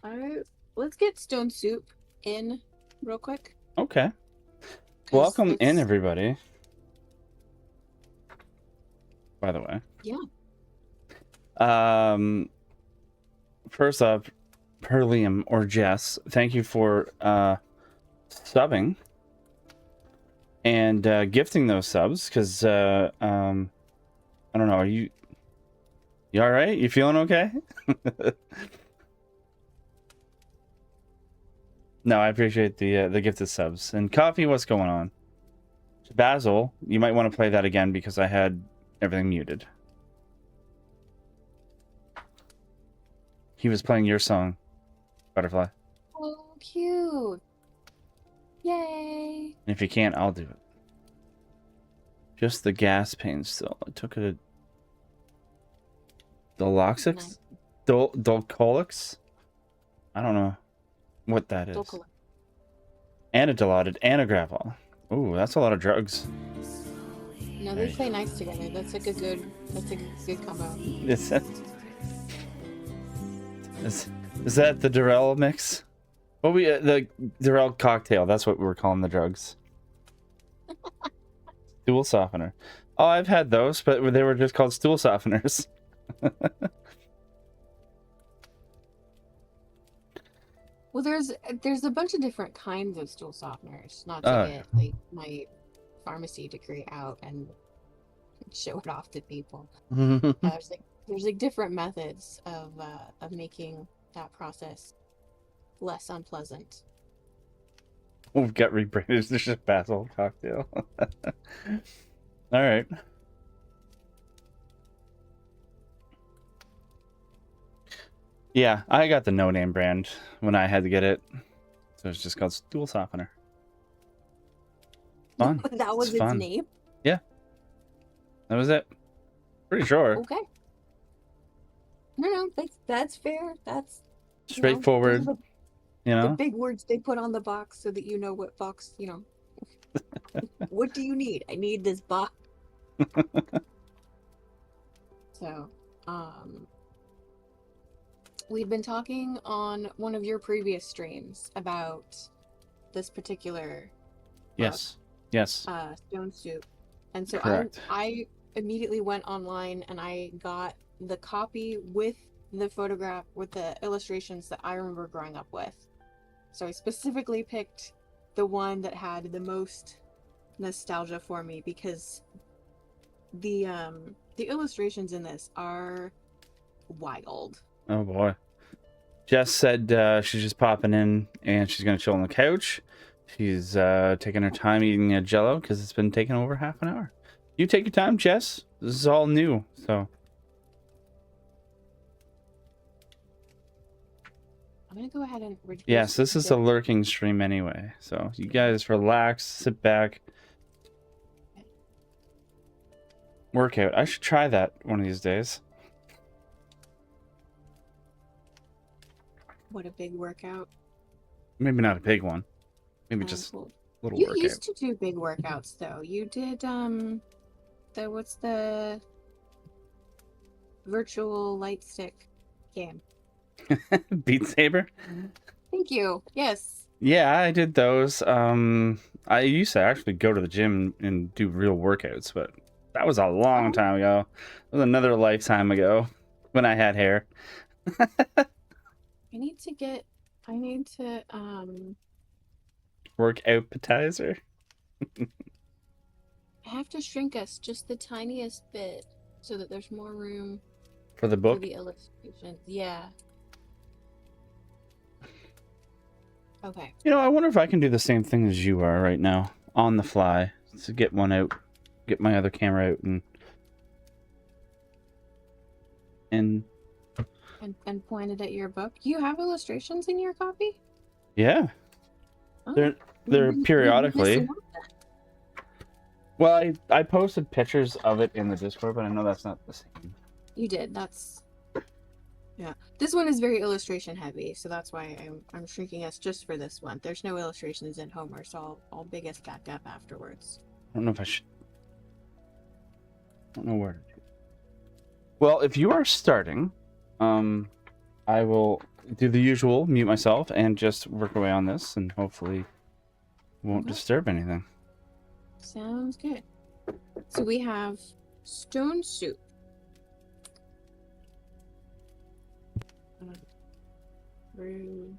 Let's get Stone Soup in real quick. Okay. 'Cause Welcome in, it's- everybody. By the way. Yeah. First up, Perlium or Jess, thank you for subbing and gifting those subs, because I don't know, are you all right? You feeling okay? No, I appreciate the gifted subs. And Coffee, what's going on? Basil, you might want to play that again because I had everything muted. He was playing your song, Butterfly. Oh, cute. Yay. And if you can't, I'll do it. Just the gas pain still. I took it at Doloxix? Nice. Dulcolix? I don't know what that is. Dulcolix. Anadolotted, Anagravol. Ooh, that's a lot of drugs. No, they play nice together. That's like a good combo. Is that the Durell mix? Well, the Durell cocktail. That's what we were calling the drugs. Stool softener. Oh, I've had those, but they were just called stool softeners. Well, there's a bunch of different kinds of stool softeners. Not to get like my pharmacy degree out and show it off to people. There's like different methods of making that process less unpleasant. We've got rebranded. There's just basil cocktail. All right. Yeah, I got the no-name brand when I had to get it. So it's just called stool softener. Fun. That was its name? Yeah. That was it. Pretty sure. Okay. No, that's fair. That's straightforward. The big words they put on the box so that you know what box, What do you need? I need this box. So, we'd been talking on one of your previous streams about this particular Yes. Stone Soup. And so Correct. I immediately went online and I got the copy with the photograph with the illustrations that I remember growing up with. So I specifically picked the one that had the most nostalgia for me because the illustrations in this are wild. Oh boy. Jess said she's just popping in and she's gonna chill on the couch. She's taking her time eating a Jello because it's been taking over half an hour. You take your time, Jess. This is all new, so. I'm gonna go ahead and reduce. Yes, this is a lurking stream anyway, so you guys relax, sit back, workout. I should try that one of these days. What a big workout. Maybe not a big one. Maybe just a little you workout. You used to do big workouts though. You did what's the virtual light stick game? Beat Saber? Thank you. Yes. Yeah, I did those. I used to actually go to the gym and do real workouts, but that was a long time ago. It was another lifetime ago when I had hair. I need to work appetizer. I have to shrink us just the tiniest bit so that there's more room for the book. For the illustration. Yeah. Okay. I wonder if I can do the same thing as you are right now on the fly to get one out, get my other camera out and point it at your book. You have illustrations in your copy? Yeah. Oh, they're periodically. Well, I posted pictures of it in the Discord, but I know that's not the same. You did. Yeah. This one is very illustration heavy, so that's why I'm shrinking us just for this one. There's no illustrations in Homer, so I'll big us back up afterwards. I don't know if I should. I don't know where to do. Well, if you are starting, I will do the usual, mute myself, and just work away on this, and hopefully won't disturb anything. Sounds good. So we have stone soup. Through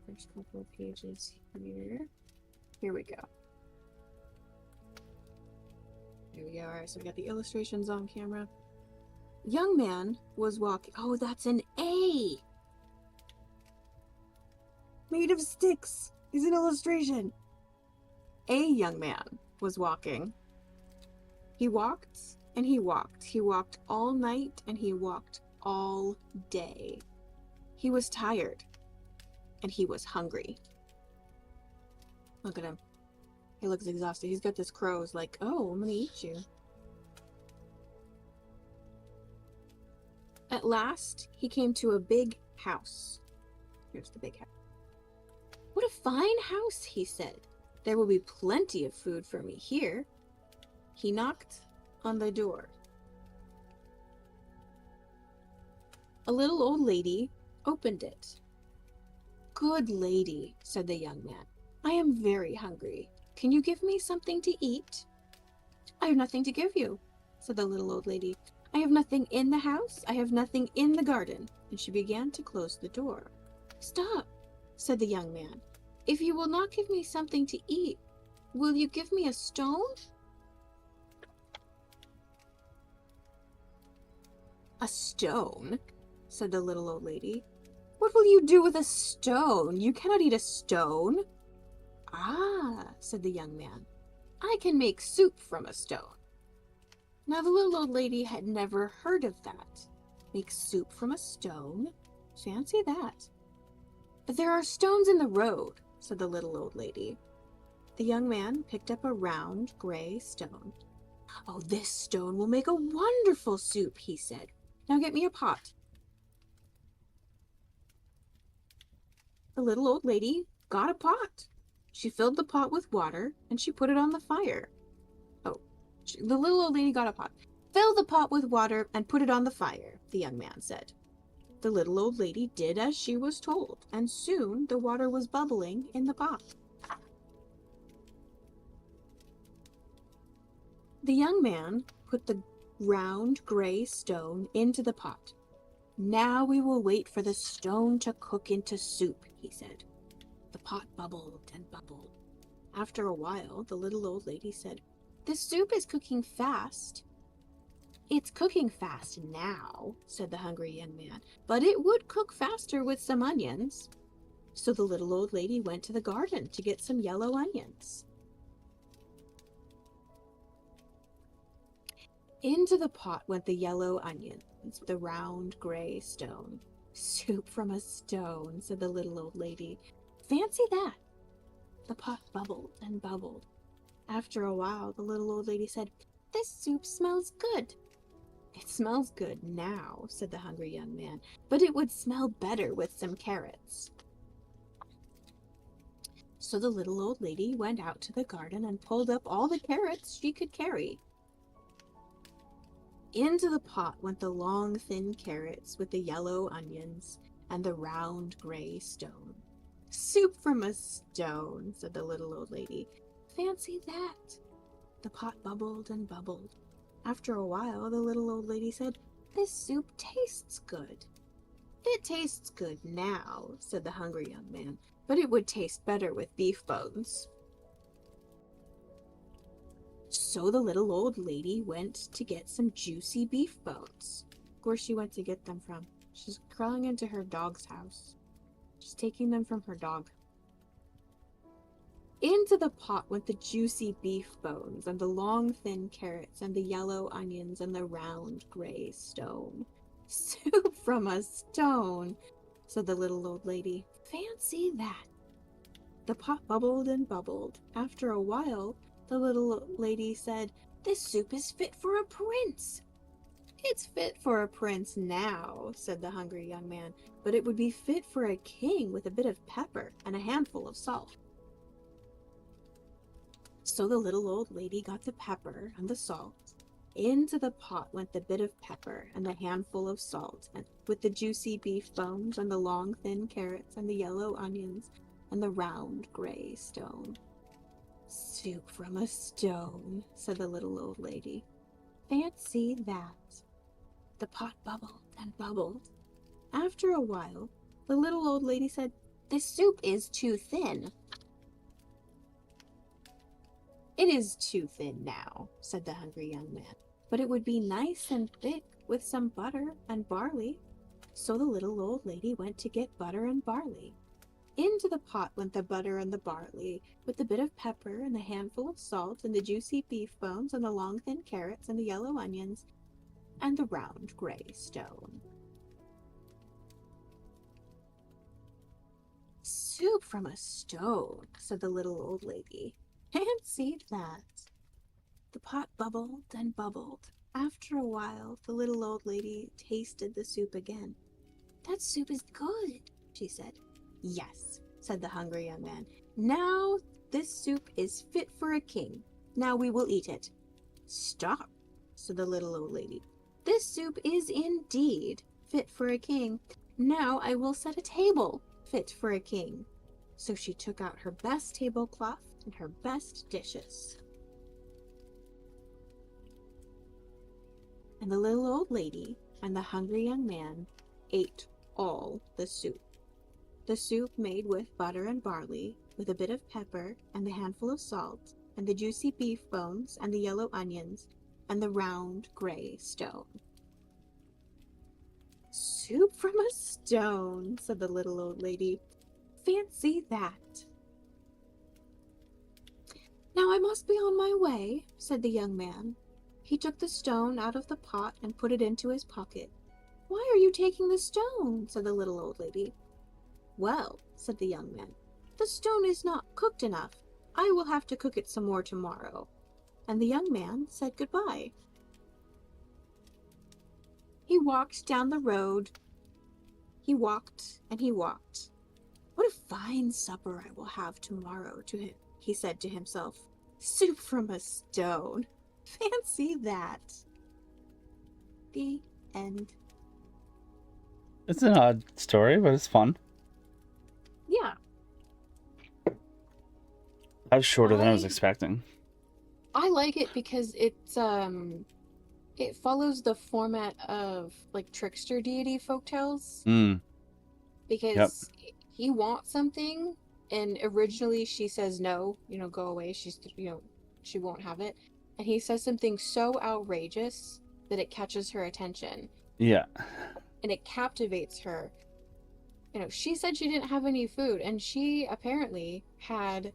first couple of pages here. Here we go. There we go. Alright, so we got the illustrations on camera. Young man was walking. Oh, that's an A! Made of sticks is an illustration. A young man was walking. He walked and he walked. He walked all night and he walked all day. He was tired and he was hungry. Look at him. He looks exhausted. He's got this crow's like, oh, I'm gonna eat you. At last, he came to a big house. Here's the big house. What a fine house, he said. There will be plenty of food for me here. He knocked on the door. A little old lady opened it. Good lady, said the young man. I am very hungry. Can you give me something to eat? I have nothing to give you, said the little old lady. I have nothing in the house. I have nothing in the garden. And she began to close the door. Stop, said the young man. If you will not give me something to eat, will you give me a stone? A stone, said the little old lady. What will you do with a stone? You cannot eat a stone. Ah, said the young man. I can make soup from a stone. Now the little old lady had never heard of that. Make soup from a stone? Fancy that. But there are stones in the road, said the little old lady. The young man picked up a round, gray stone. Oh, this stone will make a wonderful soup, he said. Now get me a pot. The little old lady got a pot. She filled the pot with water, and she put it on the fire. The little old lady got a pot. Fill the pot with water and put it on the fire, the young man said. The little old lady did as she was told, and soon the water was bubbling in the pot. The young man put the round gray stone into the pot. Now we will wait for the stone to cook into soup, he said. The pot bubbled and bubbled. After a while, the little old lady said, The soup is cooking fast. It's cooking fast now, said the hungry young man, but it would cook faster with some onions. So the little old lady went to the garden to get some yellow onions. Into the pot went the yellow onions, the round gray stone. Soup from a stone, said the little old lady. Fancy that. The pot bubbled and bubbled. After a while, the little old lady said, This soup smells good. It smells good now, said the hungry young man, but it would smell better with some carrots. So the little old lady went out to the garden and pulled up all the carrots she could carry. Into the pot went the long, thin carrots with the yellow onions and the round gray stone. Soup from a stone, said the little old lady. Fancy that. The pot bubbled and bubbled. After a while, the little old lady said, This soup tastes good. It tastes good now, said the hungry young man, but it would taste better with beef bones. So the little old lady went to get some juicy beef bones. Where she went to get them from? She's crawling into her dog's house. She's taking them from her dog. Into the pot went the juicy beef bones, and the long thin carrots, and the yellow onions, and the round gray stone. Soup from a stone, said the little old lady. Fancy that. The pot bubbled and bubbled. After a while, the little lady said, This soup is fit for a prince. It's fit for a prince now, said the hungry young man, but it would be fit for a king with a bit of pepper and a handful of salt. So the little old lady got the pepper and the salt, Into the pot went the bit of pepper and the handful of salt, and with the juicy beef bones and the long thin carrots and the yellow onions and the round gray stone. Soup from a stone, said the little old lady. Fancy that. The pot bubbled and bubbled. After a while, the little old lady said, "This soup is too thin." "It is too thin now," said the hungry young man, "but it would be nice and thick with some butter and barley." So the little old lady went to get butter and barley. Into the pot went the butter and the barley, with the bit of pepper and the handful of salt and the juicy beef bones and the long thin carrots and the yellow onions and the round gray stone. "Soup from a stone," said the little old lady. "Fancy that." The pot bubbled and bubbled. After a while, the little old lady tasted the soup again. "That soup is good," she said. "Yes," said the hungry young man. "Now this soup is fit for a king. Now we will eat it." "Stop," said the little old lady. "This soup is indeed fit for a king. Now I will set a table fit for a king." So she took out her best tablecloth and her best dishes. And the little old lady and the hungry young man ate all the soup. The soup made with butter and barley, with a bit of pepper and a handful of salt, and the juicy beef bones and the yellow onions, and the round gray stone. "Soup from a stone," said the little old lady. "Fancy that." "Now I must be on my way," said the young man. He took the stone out of the pot and put it into his pocket. "Why are you taking the stone?" said the little old lady. "Well," said the young man, "the stone is not cooked enough. I will have to cook it some more tomorrow." And the young man said goodbye. He walked down the road. He walked and he walked. "What a fine supper I will have tomorrow," he said to himself. "Soup from a stone. Fancy that." The end. It's an odd story, but it's fun. Yeah. That was shorter than I was expecting. I like it because it follows the format of like trickster deity folktales. Because he wants something, and originally she says no, go away. She won't have it. And he says something so outrageous that it catches her attention. Yeah. And it captivates her. She said she didn't have any food, and she apparently had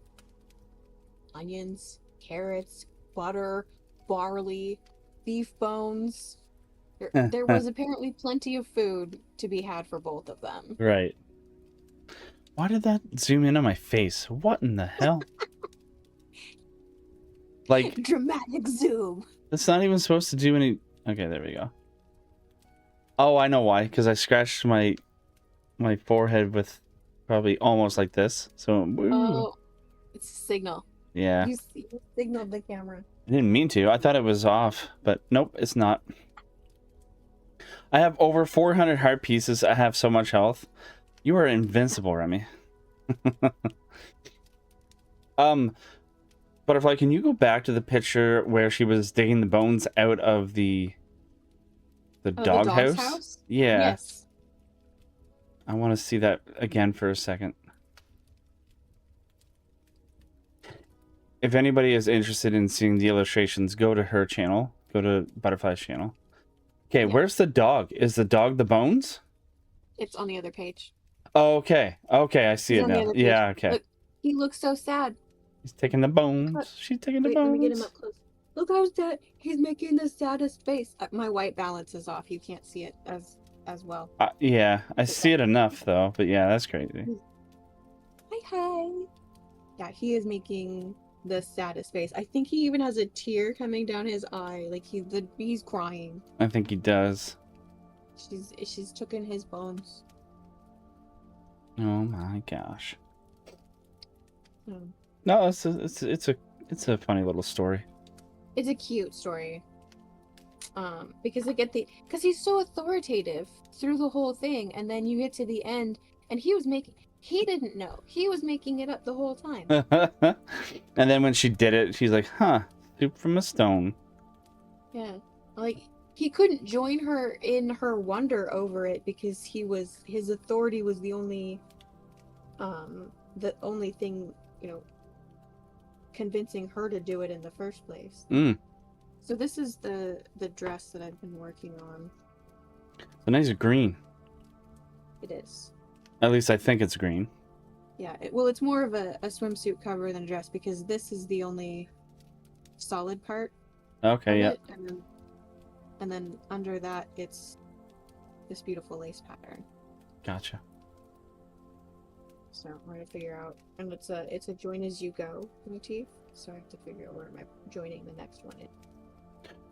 onions, carrots, butter, barley, beef bones. There was apparently plenty of food to be had for both of them. Right. Why did that zoom in on my face? What in the hell? Like dramatic zoom. That's not even supposed to do any. Okay, there we go. Oh, I know why. Because I scratched my forehead with probably almost like this. So. Woo. Oh, it's a signal. Yeah. You signaled the camera. I didn't mean to. I thought it was off, but nope, it's not. I have over 400 heart pieces. I have so much health. You are invincible, Remy. Butterfly, can you go back to the picture where she was digging the bones out of the doghouse? Yeah. Yes. I want to see that again for a second. If anybody is interested in seeing the illustrations, go to her channel. Go to Butterfly's channel. Okay, where's the dog? Is the dog the bones? It's on the other page. Oh, okay. Okay, I see it now. Yeah, okay. Look, he looks so sad. He's taking the bones. She's taking the bones. Let me get him up close. Look how sad. He's making the saddest face. My white balance is off. You can't see it as well. Yeah, I see it enough though. But yeah, that's crazy. Hi. Yeah, he is making the saddest face. I think he even has a tear coming down his eye. Like he's crying. I think he does. She's taken his bones. Oh my gosh. No, it's a funny little story. It's a cute story. Because because he's so authoritative through the whole thing, and then you get to the end, and he didn't know. He was making it up the whole time. And then when she did it, she's like, huh, soup from a stone. Yeah. Like, he couldn't join her in her wonder over it because his authority was the only thing, convincing her to do it in the first place. So this is the dress that I've been working on. It's a nice green. It is. At least I think it's green. Yeah, it's more of a swimsuit cover than a dress because this is the only solid part. Okay, yeah. And then under that, it's this beautiful lace pattern. Gotcha. So we're gonna figure out, and it's a join as you go motif. So I have to figure out where am I joining the next one in.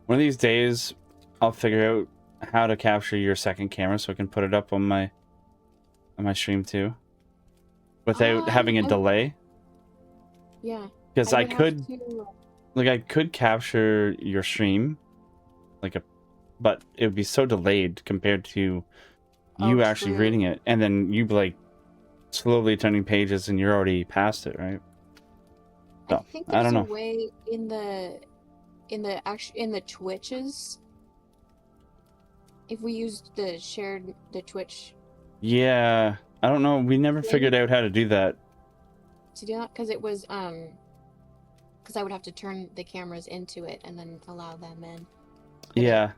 One of these days, I'll figure out how to capture your second camera so I can put it up on my stream too, without having a delay. Yeah. Because I could capture your stream, but it would be so delayed compared to you actually reading it, and then you like slowly turning pages and you're already past it, right? So, I think there's a way in the Twitches, if we used the Twitch. Yeah, I don't know. We never figured out how to do that. To do that, because it was because I would have to turn the cameras into it and then allow them in. Yeah.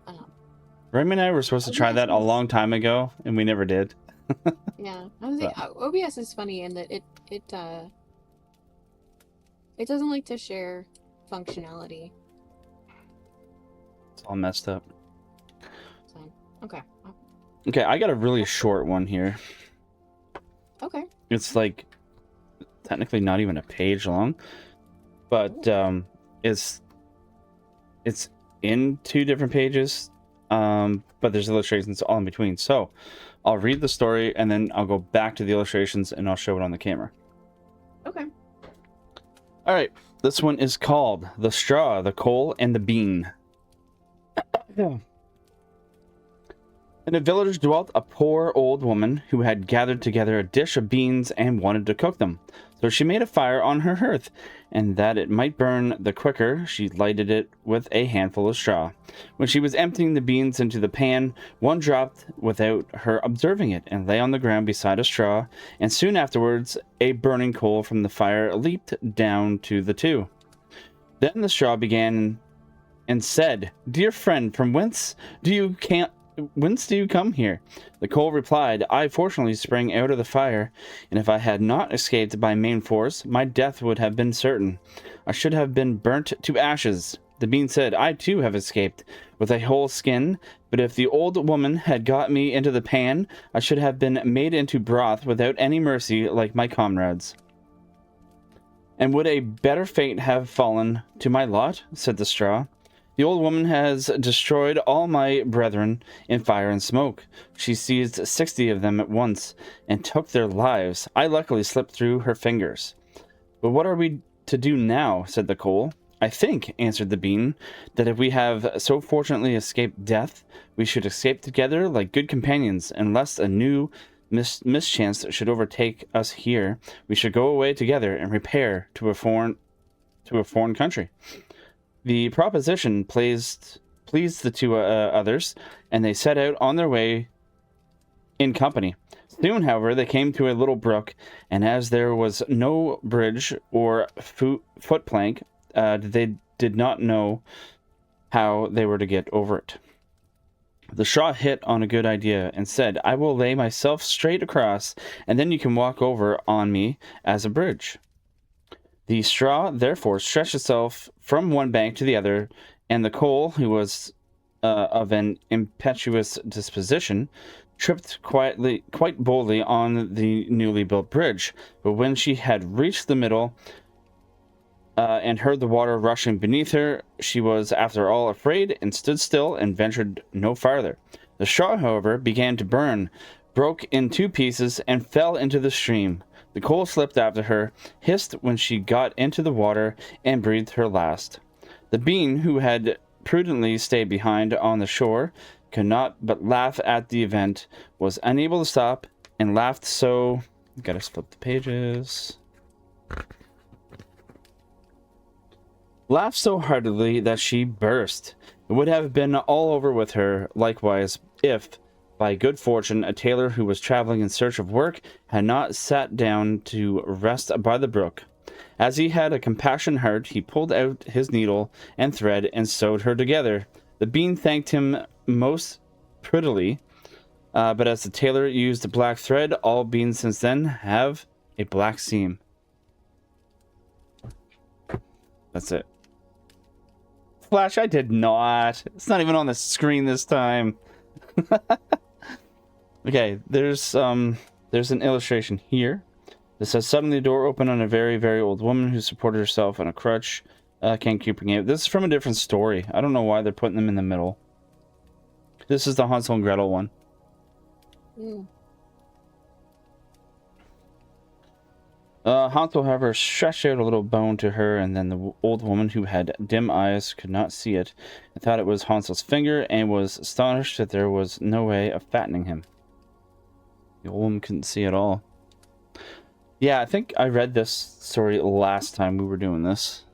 Remy and I were supposed to try that a long time ago, and we never did. Yeah, I was like, OBS is funny in that it doesn't like to share functionality. It's all messed up. So, okay. Okay, I got a really short one here. Okay. It's like technically not even a page long, but it's in 2 different pages, but there's illustrations all in between. So I'll read the story and then I'll go back to the illustrations and I'll show it on the camera. Okay. All right, this one is called The Straw, the Coal, and the Bean. In a village dwelt a poor old woman who had gathered together a dish of beans and wanted to cook them. So she made a fire on her hearth, and that it might burn the quicker, she lighted it with a handful of straw. When she was emptying the beans into the pan, one dropped without her observing it, and lay on the ground beside a straw, and soon afterwards a burning coal from the fire leaped down to the 2. Then the straw began and said, "Dear friend, from whence do you come here?" The coal replied, "I fortunately sprang out of the fire, and if I had not escaped by main force, my death would have been certain. I should have been burnt to ashes." The bean said, "I too have escaped with a whole skin, but if the old woman had got me into the pan, I should have been made into broth without any mercy like my comrades." "And would a better fate have fallen to my lot?" said the straw. "The old woman has destroyed all my brethren in fire and smoke. She seized 60 of them at once and took their lives. I luckily slipped through her fingers." "But what are we to do now?" said the coal. "I think," answered the bean, "that if we have so fortunately escaped death, we should escape together like good companions, and lest a new mischance should overtake us here, we should go away together and repair to a foreign country." The proposition pleased the 2 others, and they set out on their way in company. Soon, however, they came to a little brook, and as there was no bridge or footplank, they did not know how they were to get over it. The straw hit on a good idea and said, "I will lay myself straight across, and then you can walk over on me as a bridge." The straw therefore stretched itself from one bank to the other, and the coal, who was of an impetuous disposition, tripped quite boldly on the newly built bridge. But when she had reached the middle and heard the water rushing beneath her, she was after all afraid, and stood still and ventured no farther. The straw, however, began to burn, broke in 2 pieces, and fell into the stream. The coal slipped after her, hissed when she got into the water, and breathed her last. The bean, who had prudently stayed behind on the shore, could not but laugh at the event, was unable to stop, and laughed so... Gotta flip the pages. Laughed so heartily that she burst. It would have been all over with her, likewise, if, by good fortune, a tailor who was traveling in search of work had not sat down to rest by the brook. As he had a compassionate heart, he pulled out his needle and thread and sewed her together. The bean thanked him most prettily, but as the tailor used black thread, all beans since then have a black seam. That's it. Flash, I did not. It's not even on the screen this time. Okay, there's an illustration here. It says, suddenly the door opened on a very, very old woman who supported herself on a crutch. Can't keep it. This is from a different story. I don't know why they're putting them in the middle. This is the Hansel and Gretel one. Mm. Hansel, however, stretched out a little bone to her, and then the old woman, who had dim eyes, could not see it, and thought it was Hansel's finger, and was astonished that there was no way of fattening him. The old woman couldn't see at all. Yeah, I think I read this story last time we were doing this.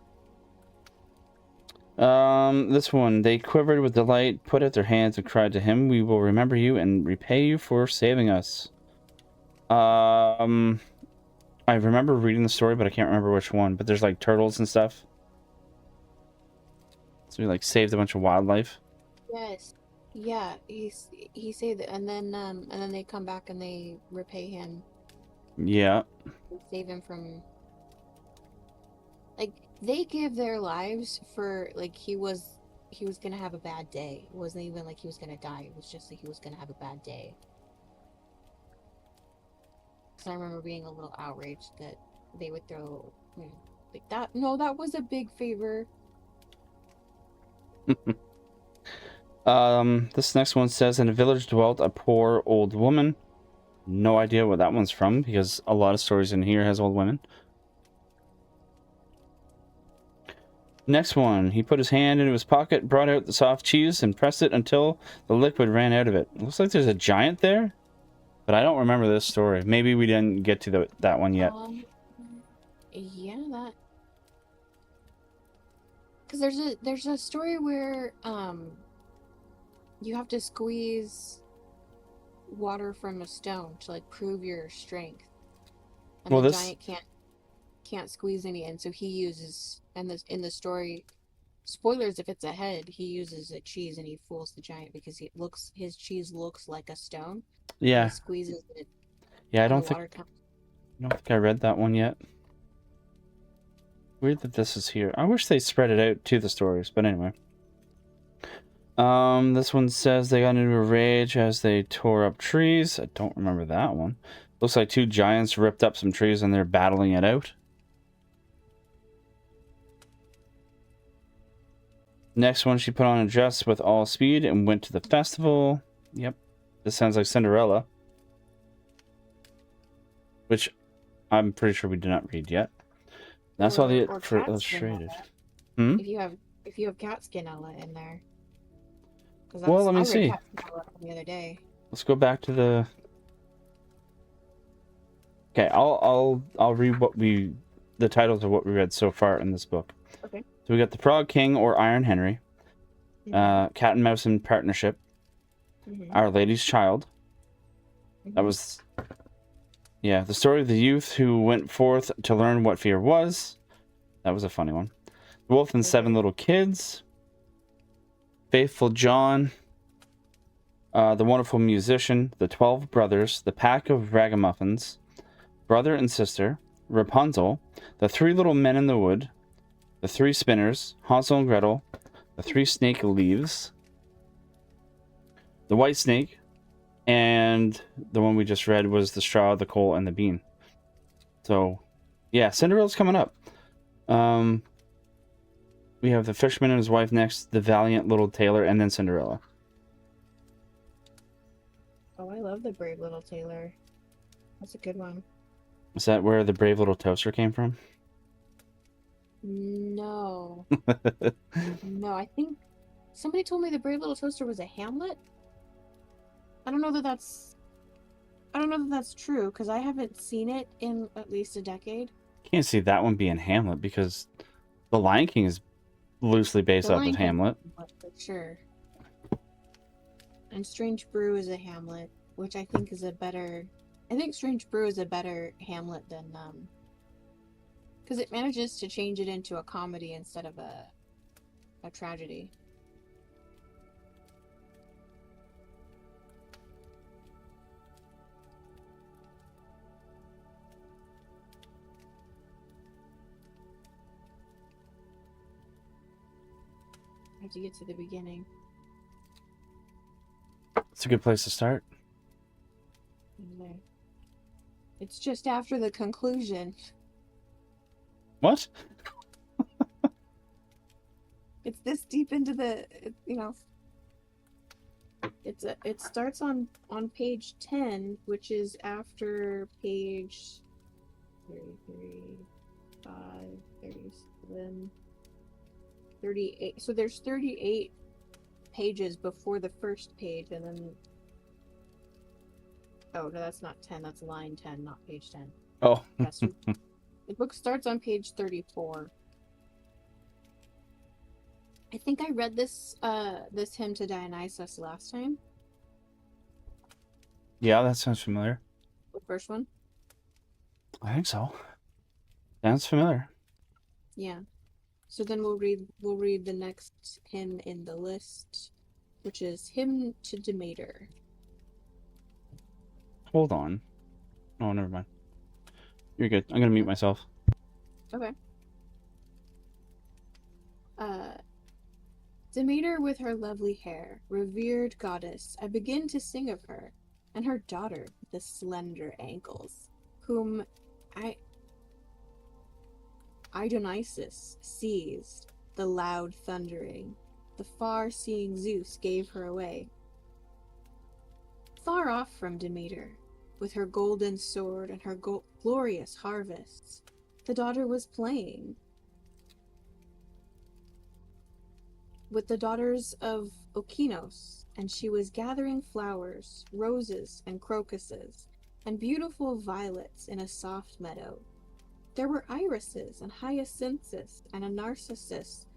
This one, they quivered with delight, put out their hands, and cried to him, "We will remember you and repay you for saving us." I remember reading the story, but I can't remember which one. But there's like turtles and stuff. So he like saved a bunch of wildlife. Yes. Yeah, he saved it, and then they come back and they repay him. Yeah. They save him from, like, they give their lives for, like, he was gonna have a bad day. It wasn't even like he was gonna die. It was just that he was gonna have a bad day. So I remember being a little outraged that they would throw, like that. No, that was a big favor. This next one says, in a village dwelt a poor old woman. No idea what that one's from, because a lot of stories in here has old women. Next one, he put his hand into his pocket, brought out the soft cheese, and pressed it until the liquid ran out of it. Looks like there's a giant there, but I don't remember this story. Maybe we didn't get to that one yet. Yeah, that. Because there's a story where you have to squeeze water from a stone to like prove your strength, and Well, the this giant can't squeeze any, and so he uses, and this in the story, spoilers if it's a head, he uses a cheese and he fools the giant because his cheese looks like a stone. Yeah. He squeezes it. Yeah, I don't think I read that one yet. Weird that this is here. I wish they spread it out to the stories, but anyway. This one says they got into a rage as they tore up trees. I don't remember that one. Looks like two giants ripped up some trees and they're battling it out. Next one, she put on a dress with all speed and went to the festival. Yep. This sounds like Cinderella. Which I'm pretty sure we did not read yet. That's all the for illustrated. If you have cat skinella in there. Well, let me see. Cat skinella the other day. Let's go back to the. Okay, I'll read the titles of what we read so far in this book. Okay. So we got the Frog King or Iron Henry, Cat and Mouse in Partnership, Our Lady's Child. That was. Yeah, the story of the youth who went forth to learn what fear was. That was a funny one. The Wolf and Seven Little Kids. Faithful John. The Wonderful Musician. The 12 Brothers. The Pack of Ragamuffins. Brother and Sister. Rapunzel. The Three Little Men in the Wood. The Three Spinners. Hansel and Gretel. The Three Snake Leaves. The White Snake. And the one we just read was the straw, the coal, and the bean. So, yeah, Cinderella's coming up. We have the fisherman and his wife next, the valiant little tailor, and then Cinderella. Oh, I love the brave little tailor. That's a good one. Is that where the brave little toaster came from? No. No, I think Somebody told me the Brave Little Toaster was a Hamlet. I don't know that that's true, because I haven't seen it in at least a decade. Can't see that one being Hamlet because The Lion King is loosely based The off Lion of King, Hamlet. for sure. And Strange Brew is a Hamlet, which I think is a better. I think Strange Brew is a better Hamlet than because it manages to change it into a comedy instead of a tragedy. I have to get to the beginning. It's a good place to start. It's just after the conclusion. What? It's this deep into the, it starts on page 10, which is after page 33, 5, 37, 38. So there's 38 pages before the first page, and then oh no, that's not 10, that's line 10, not page 10. Oh. Yes, the book starts on page 34. I think I read this hymn to Dionysus last time. Yeah, that sounds familiar. The first one. I think so. Sounds familiar. Yeah. So then we'll read the next hymn in the list, which is Hymn to Demeter. Hold on. Oh, never mind. You're good. I'm gonna mute myself. Okay. Demeter with her lovely hair, revered goddess, I begin to sing of her, and her daughter, the slender ankles, whom Dionysus seized, the loud thundering, the far-seeing Zeus gave her away. Far off from Demeter, with her golden sword and her glorious harvests, the daughter was playing with the daughters of Okinos, and she was gathering flowers, roses and crocuses, and beautiful violets in a soft meadow. There were irises and hyacinthus and a narcissus,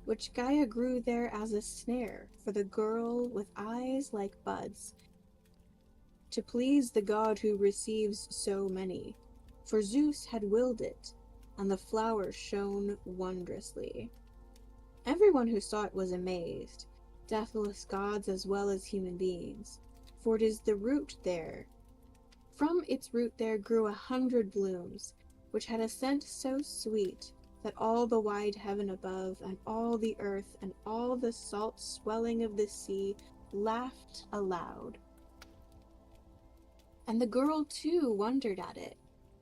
which Gaia grew there as a snare for the girl with eyes like buds, to please the god who receives so many, for Zeus had willed it, and the flower shone wondrously. Everyone who saw it was amazed, deathless gods as well as human beings, for it is the root there. From its root there grew 100 blooms, which had a scent so sweet that all the wide heaven above, and all the earth, and all the salt swelling of the sea laughed aloud. And the girl too wondered at it.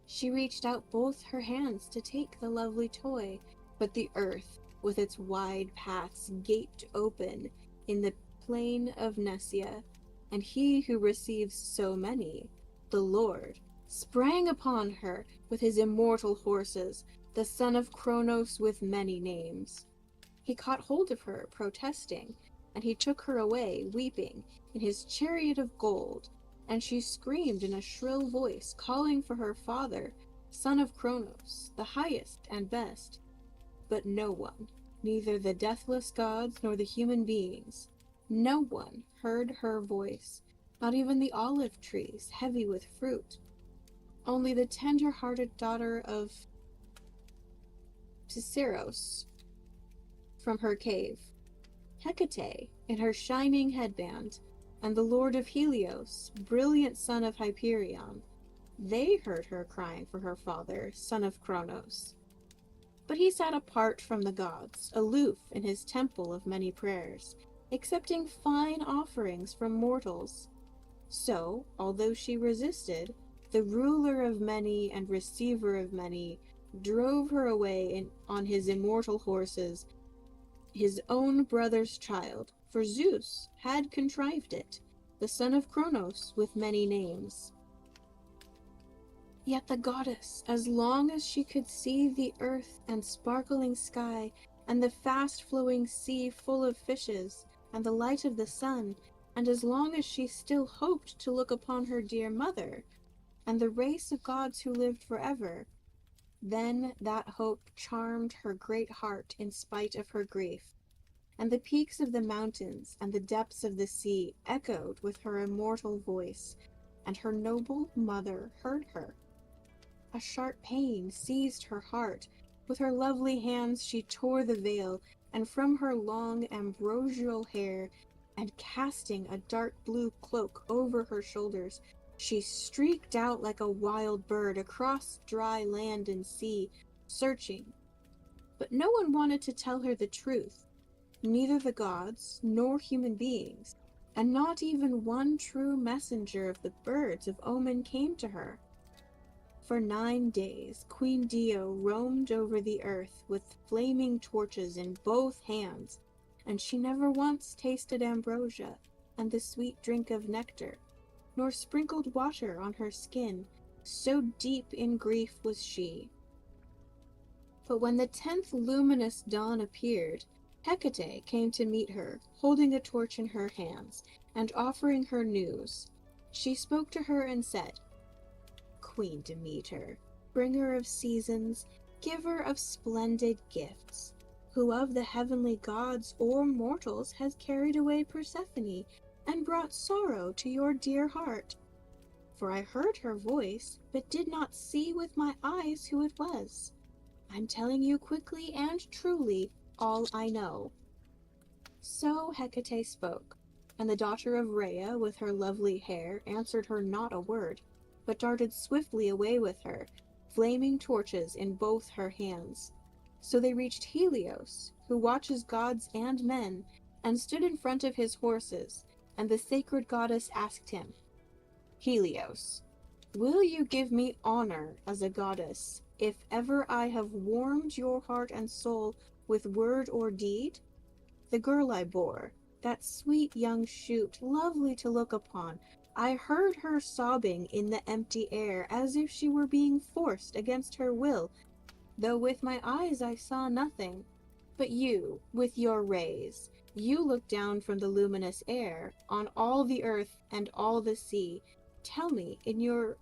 She reached out both her hands to take the lovely toy, but the earth, with its wide paths, gaped open in the plain of Nessia, and he who receives so many, the Lord, sprang upon her with his immortal horses, the son of Kronos with many names. He caught hold of her, protesting, and he took her away, weeping, in his chariot of gold, and she screamed in a shrill voice, calling for her father, son of Kronos, the highest and best. But no one, neither the deathless gods nor the human beings, no one heard her voice, not even the olive trees, heavy with fruit. Only the tender-hearted daughter of Pisiros from her cave, Hecate in her shining headband, and the lord of Helios, brilliant son of Hyperion. They heard her crying for her father, son of Kronos. But he sat apart from the gods, aloof in his temple of many prayers, accepting fine offerings from mortals. So, although she resisted, the ruler of many and receiver of many drove her away on his immortal horses, his own brother's child, for Zeus had contrived it, the son of Kronos with many names. Yet the goddess, as long as she could see the earth and sparkling sky, and the fast-flowing sea full of fishes, and the light of the sun, and as long as she still hoped to look upon her dear mother, and the race of gods who lived forever, then that hope charmed her great heart in spite of her grief, and the peaks of the mountains and the depths of the sea echoed with her immortal voice, and her noble mother heard her. A sharp pain seized her heart. With her lovely hands she tore the veil, and from her long ambrosial hair, and casting a dark blue cloak over her shoulders, she streaked out like a wild bird across dry land and sea, searching. But no one wanted to tell her the truth, neither the gods nor human beings, and not even one true messenger of the birds of omen came to her. For 9 days, Queen Dio roamed over the earth with flaming torches in both hands, and she never once tasted ambrosia and the sweet drink of nectar, nor sprinkled water on her skin, so deep in grief was she. But when the 10th luminous dawn appeared, Hecate came to meet her, holding a torch in her hands, and offering her news. She spoke to her and said, "Queen Demeter, bringer of seasons, giver of splendid gifts, who of the heavenly gods or mortals has carried away Persephone and brought sorrow to your dear heart? For I heard her voice, but did not see with my eyes who it was. I'm telling you quickly and truly all I know." So Hecate spoke, and the daughter of Rhea with her lovely hair answered her not a word, but darted swiftly away with her, flaming torches in both her hands. So they reached Helios, who watches gods and men, and stood in front of his horses, and the sacred goddess asked him, "Helios, will you give me honor as a goddess if ever I have warmed your heart and soul with word or deed? The girl I bore, that sweet young shoot, lovely to look upon, I heard her sobbing in the empty air as if she were being forced against her will, though with my eyes I saw nothing. But you, with your rays, you look down from the luminous air on all the earth and all the sea. Tell me your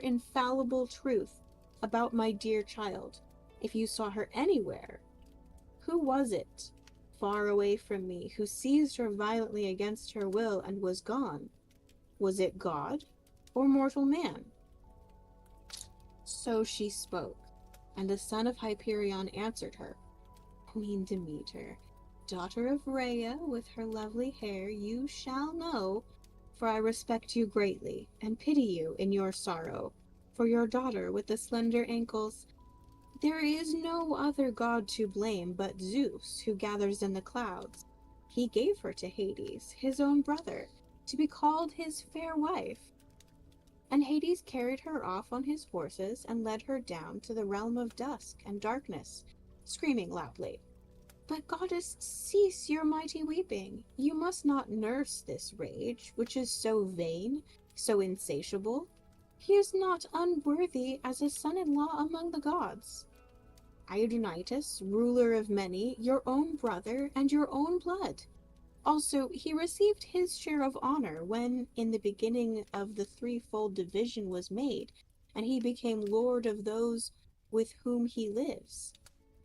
infallible truth about my dear child, if you saw her anywhere. Who was it, far away from me, who seized her violently against her will and was gone? Was it God or mortal man?" So she spoke, and the son of Hyperion answered her, "Queen Demeter, daughter of Rhea with her lovely hair, you shall know, for I respect you greatly, and pity you in your sorrow, for your daughter with the slender ankles. There is no other god to blame but Zeus, who gathers in the clouds. He gave her to Hades, his own brother, to be called his fair wife. And Hades carried her off on his horses and led her down to the realm of dusk and darkness, screaming loudly, 'But goddess, cease your mighty weeping. You must not nurse this rage, which is so vain, so insatiable. He is not unworthy as a son-in-law among the gods. Iodonitus, ruler of many, your own brother and your own blood. Also, he received his share of honor when, in the beginning of the threefold division was made, and he became lord of those with whom he lives.'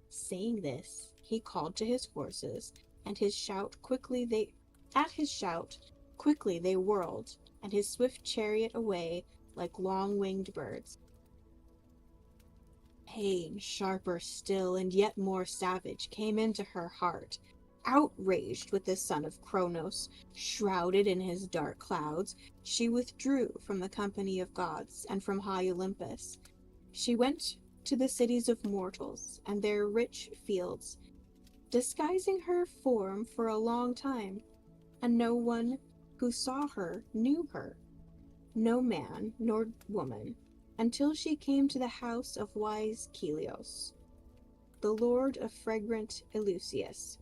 Saying this, he called to his horses, and at his shout quickly they whirled, and his swift chariot away like long-winged birds. Pain, sharper still and yet more savage, came into her heart. Outraged with the son of Kronos, shrouded in his dark clouds, she withdrew from the company of gods and from high Olympus. She went to the cities of mortals and their rich fields, disguising her form for a long time, and no one who saw her knew her, no man nor woman, until she came to the house of wise Helios, the lord of fragrant Eleusis.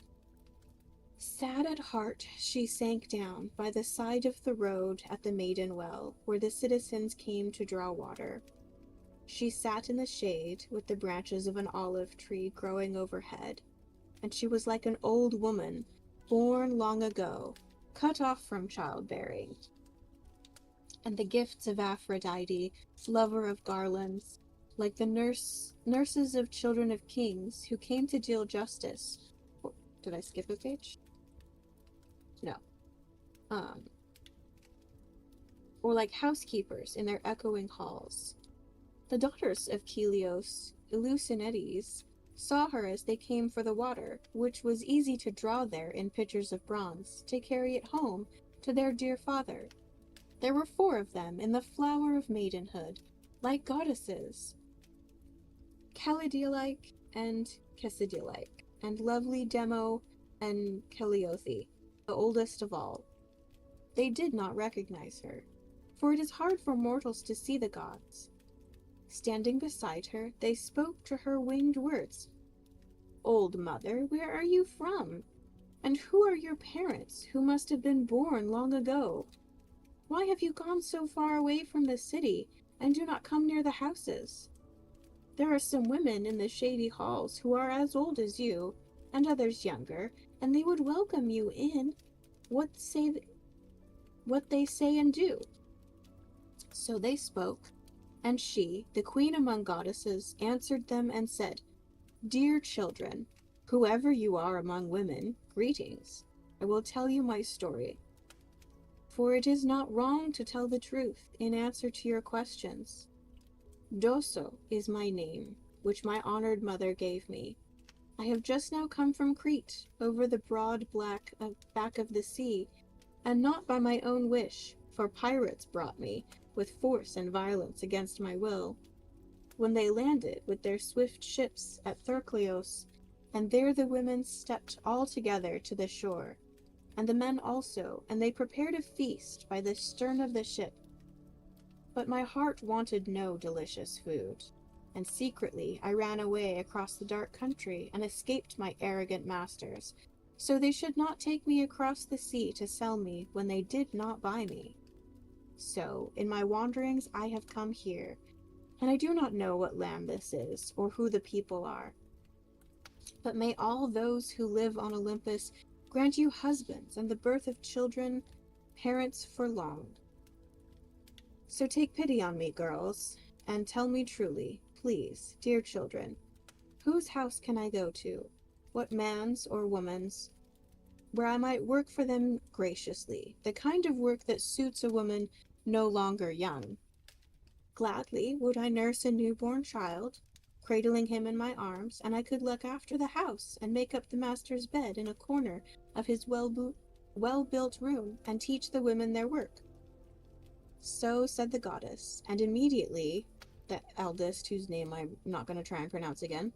Sad at heart, she sank down by the side of the road at the Maiden Well, where the citizens came to draw water. She sat in the shade with the branches of an olive tree growing overhead, and she was like an old woman, born long ago, cut off from childbearing. And the gifts of Aphrodite, lover of garlands, like the nurses of children of kings who came to deal justice. Oh, did I skip a page? No. Or like housekeepers in their echoing halls. The daughters of Helios, Eleusynetes, saw her as they came for the water, which was easy to draw there in pitchers of bronze, to carry it home to their dear father. There were 4 of them in the flower of maidenhood, like goddesses, Calidea-like and Cassidea-like, and lovely Demo and Calliope, the oldest of all. They did not recognize her, for it is hard for mortals to see the gods. Standing beside her, they spoke to her winged words. "Old mother, where are you from? And who are your parents, who must have been born long ago? Why have you gone so far away from the city, and do not come near the houses? There are some women in the shady halls who are as old as you, and others younger, and they would welcome you in. What they say and do." So they spoke, and she, the queen among goddesses, answered them and said, "Dear children, whoever you are among women, greetings. I will tell you my story. For it is not wrong to tell the truth in answer to your questions. Doso is my name, which my honored mother gave me. I have just now come from Crete, over the broad black back of the sea, and not by my own wish, for pirates brought me, with force and violence against my will. When they landed with their swift ships at Therkleos, and there the women stepped all together to the shore, and the men also, and they prepared a feast by the stern of the ship. But my heart wanted no delicious food, and secretly I ran away across the dark country and escaped my arrogant masters, so they should not take me across the sea to sell me when they did not buy me. So, in my wanderings I have come here, and I do not know what land this is, or who the people are. But may all those who live on Olympus grant you husbands and the birth of children, parents for long. So take pity on me, girls, and tell me truly, please, dear children, whose house can I go to, what man's or woman's, where I might work for them graciously, the kind of work that suits a woman no longer young. Gladly would I nurse a newborn child, cradling him in my arms, and I could look after the house and make up the master's bed in a corner of his well-built room and teach the women their work." So said the goddess, and immediately the eldest, whose name I'm not going to try and pronounce again,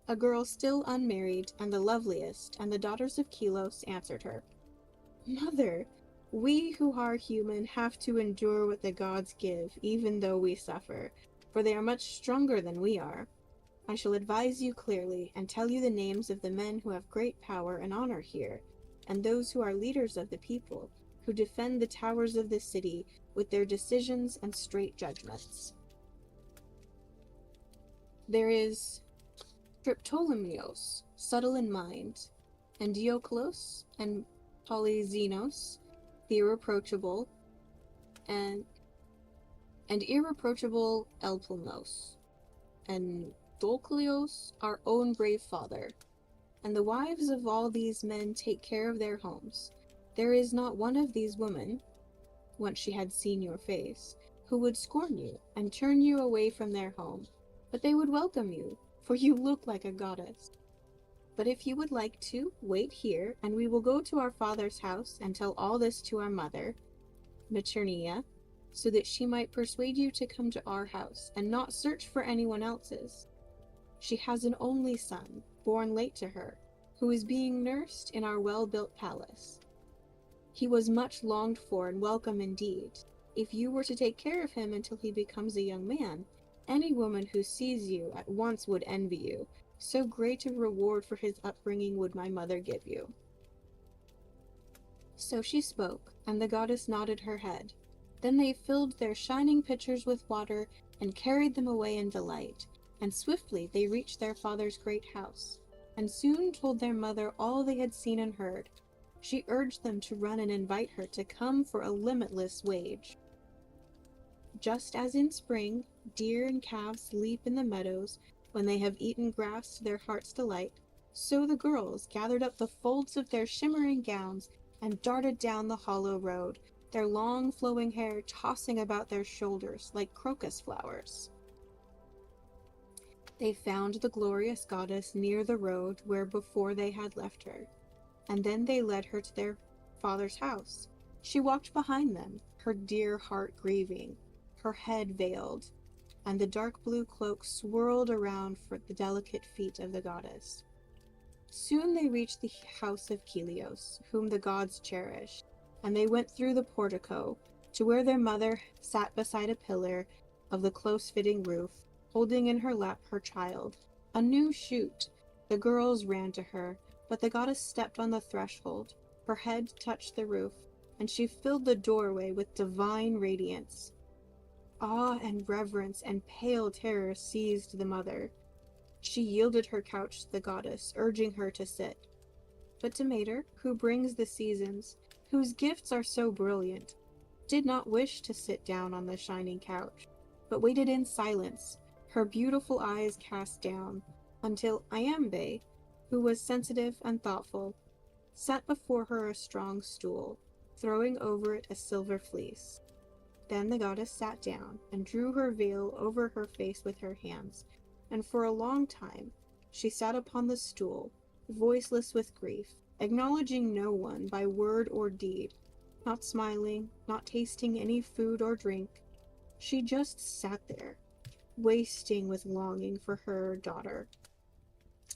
a girl still unmarried and the loveliest, and the daughters of Kelos answered her, "Mother, we who are human have to endure what the gods give, even though we suffer, for they are much stronger than we are. I shall advise you clearly, and tell you the names of the men who have great power and honor here, and those who are leaders of the people, who defend the towers of the city with their decisions and straight judgments. There is Triptolemus, subtle in mind, and Dioclos, and Polyxenos, the irreproachable, and irreproachable Elpelmos, and Dolcleos, our own brave father. And the wives of all these men take care of their homes. There is not one of these women, once she had seen your face, who would scorn you and turn you away from their home, but they would welcome you, for you look like a goddess. But if you would like to, wait here, and we will go to our father's house and tell all this to our mother, Maternia, so that she might persuade you to come to our house, and not search for anyone else's. She has an only son, born late to her, who is being nursed in our well-built palace. He was much longed for and welcome indeed. If you were to take care of him until he becomes a young man, any woman who sees you at once would envy you. So great a reward for his upbringing would my mother give you." So she spoke, and the goddess nodded her head. Then they filled their shining pitchers with water and carried them away in delight, and swiftly they reached their father's great house. and soon told their mother all they had seen and heard. She urged them to run and invite her to come for a limitless wage. Just as in spring, deer and calves leap in the meadows when they have eaten grass to their heart's delight, so the girls gathered up the folds of their shimmering gowns and darted down the hollow road, their long flowing hair tossing about their shoulders like crocus flowers. They found the glorious goddess near the road where before they had left her, and then they led her to their father's house. She walked behind them, her dear heart grieving, her head veiled, and the dark blue cloak swirled around for the delicate feet of the goddess. Soon they reached the house of Helios, whom the gods cherished, and they went through the portico to where their mother sat beside a pillar of the close-fitting roof, holding in her lap her child, a new shoot. The girls ran to her, but the goddess stepped on the threshold. Her head touched the roof, and she filled the doorway with divine radiance. Awe and reverence and pale terror seized the mother. She yielded her couch to the goddess, urging her to sit. But Demeter, who brings the seasons, whose gifts are so brilliant, did not wish to sit down on the shining couch, but waited in silence, her beautiful eyes cast down, until Iambe, who was sensitive and thoughtful, set before her a strong stool, throwing over it a silver fleece. Then the goddess sat down and drew her veil over her face with her hands, and for a long time she sat upon the stool, voiceless with grief, acknowledging no one by word or deed, not smiling, not tasting any food or drink. She just sat there, wasting with longing for her daughter,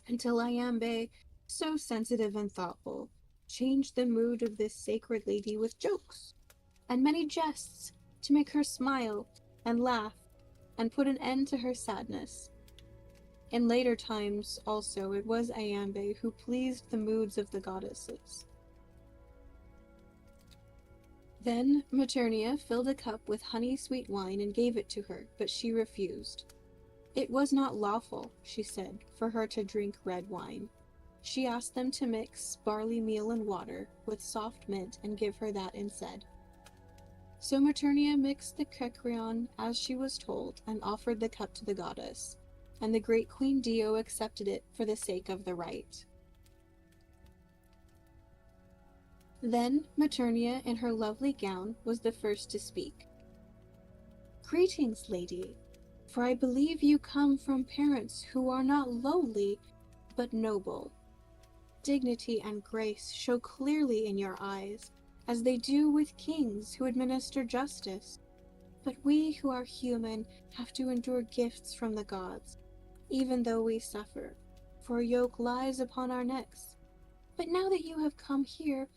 until Iambe, so sensitive and thoughtful, changed the mood of this sacred lady with jokes and many jests to make her smile and laugh and put an end to her sadness. In later times, also, it was Iambe who pleased the moods of the goddesses. Then Maternia filled a cup with honey-sweet wine and gave it to her, but she refused. It was not lawful, she said, for her to drink red wine. She asked them to mix barley meal and water with soft mint and give her that instead. So Maternia mixed the kekrion as she was told and offered the cup to the goddess, and the great Queen Dio accepted it for the sake of the rite. Then Maternia, in her lovely gown, was the first to speak. "Greetings, lady, for I believe you come from parents who are not lowly, but noble. Dignity and grace show clearly in your eyes, as they do with kings who administer justice. But we who are human have to endure gifts from the gods, even though we suffer, for a yoke lies upon our necks. But now that you have come here,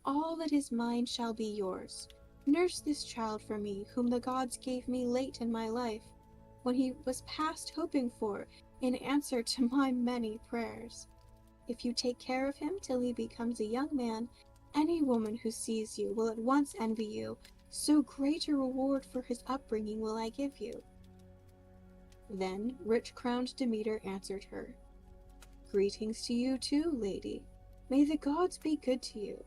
all that is mine shall be yours. Nurse this child for me, whom the gods gave me late in my life, when he was past hoping for, in answer to my many prayers. If you take care of him till he becomes a young man, any woman who sees you will at once envy you, so great a reward for his upbringing will I give you." Then rich-crowned Demeter answered her, "Greetings to you too, lady. May the gods be good to you.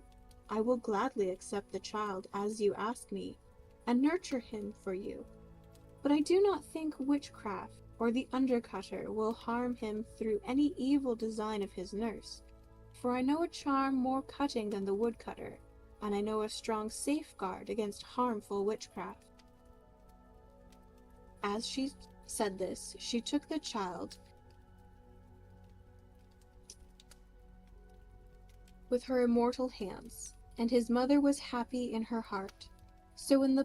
I will gladly accept the child as you ask me, and nurture him for you. But I do not think witchcraft or the undercutter will harm him through any evil design of his nurse, for I know a charm more cutting than the woodcutter, and I know a strong safeguard against harmful witchcraft." As she said this, she took the child with her immortal hands, and his mother was happy in her heart. So in the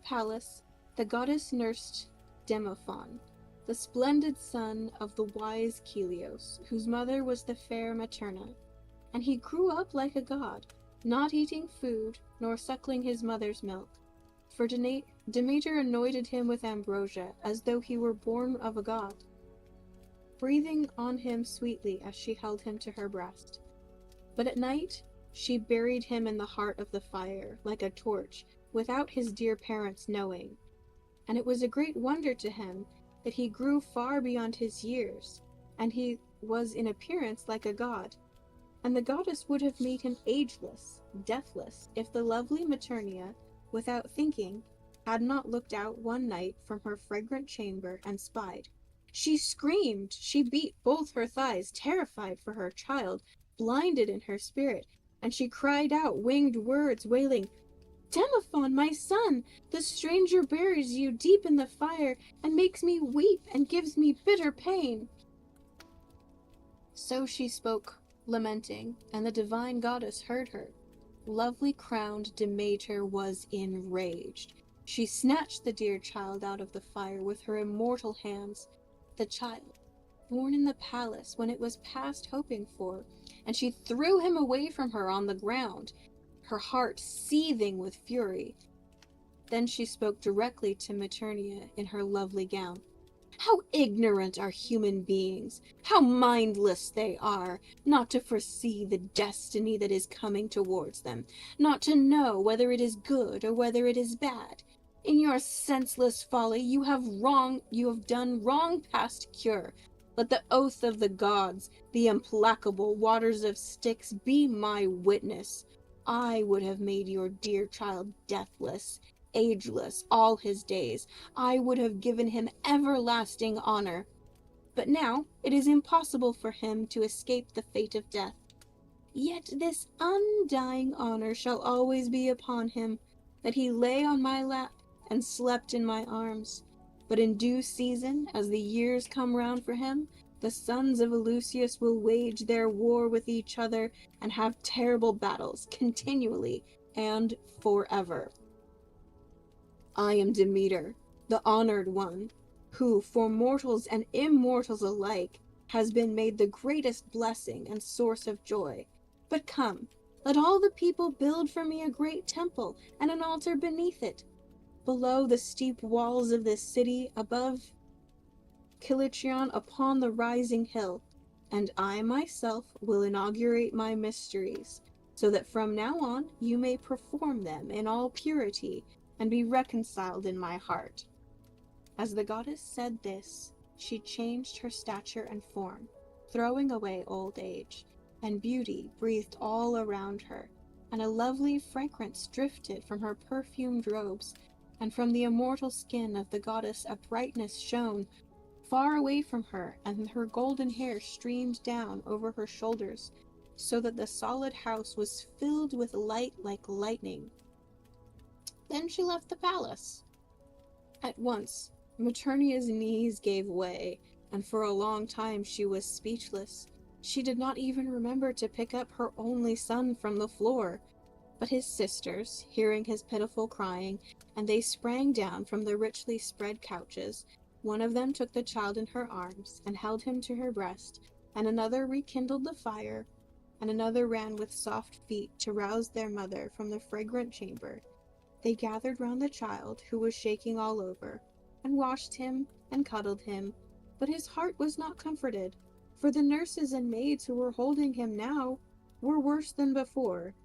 palace, the goddess nursed Demophon, the splendid son of the wise Helios, whose mother was the fair Materna, and he grew up like a god, not eating food, nor suckling his mother's milk. For Demeter anointed him with ambrosia, as though he were born of a god, breathing on him sweetly as she held him to her breast. But at night she buried him in the heart of the fire, like a torch, without his dear parents knowing. And it was a great wonder to him that he grew far beyond his years, and he was in appearance like a god, and the goddess would have made him ageless, deathless, if the lovely Maternia, without thinking, had not looked out one night from her fragrant chamber and spied. She screamed, she beat both her thighs, terrified for her child, blinded in her spirit, and she cried out winged words, wailing, "Demophon, my son, the stranger buries you deep in the fire, and makes me weep, and gives me bitter pain." So she spoke, lamenting, and the divine goddess heard her. Lovely crowned Demeter was enraged. She snatched the dear child out of the fire with her immortal hands, the child, born in the palace when it was past hoping for, and she threw him away from her on the ground, her heart seething with fury. Then she spoke directly to Maternia in her lovely gown. "How ignorant are human beings! How mindless they are, not to foresee the destiny that is coming towards them, not to know whether it is good or whether it is bad. In your senseless folly you have done wrong past cure. Let the oath of the gods, the implacable waters of Styx, be my witness. I would have made your dear child deathless, ageless, all his days. I would have given him everlasting honor. But now it is impossible for him to escape the fate of death. Yet this undying honor shall always be upon him, that he lay on my lap and slept in my arms. But in due season, as the years come round for him, the sons of Eleusis will wage their war with each other and have terrible battles continually and forever. I am Demeter, the honored one, who, for mortals and immortals alike, has been made the greatest blessing and source of joy. But come, let all the people build for me a great temple and an altar beneath it, below the steep walls of this city, above Kilichion upon the rising hill, and I myself will inaugurate my mysteries, so that from now on you may perform them in all purity and be reconciled in my heart." As the goddess said this, she changed her stature and form, throwing away old age, and beauty breathed all around her, and a lovely fragrance drifted from her perfumed robes, and from the immortal skin of the goddess a brightness shone far away from her, and her golden hair streamed down over her shoulders, so that the solid house was filled with light like lightning. Then she left the palace. At once, Maternia's knees gave way, and for a long time she was speechless. She did not even remember to pick up her only son from the floor. But his sisters, hearing his pitiful crying, and they sprang down from the richly spread couches. One of them took the child in her arms and held him to her breast, and another rekindled the fire, and another ran with soft feet to rouse their mother from the fragrant chamber. They gathered round the child, who was shaking all over, and washed him and cuddled him, but his heart was not comforted, for the nurses and maids who were holding him now were worse than before.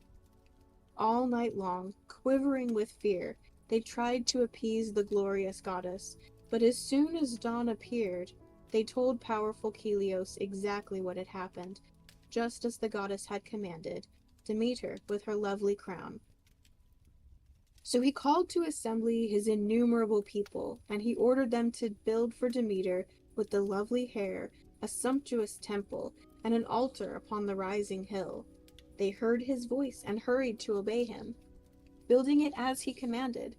All night long, quivering with fear, they tried to appease the glorious goddess, but as soon as dawn appeared, they told powerful Helios exactly what had happened, just as the goddess had commanded, Demeter with her lovely crown. So he called to assembly his innumerable people, and he ordered them to build for Demeter, with the lovely hair, a sumptuous temple, and an altar upon the rising hill. They heard his voice and hurried to obey him, building it as he commanded,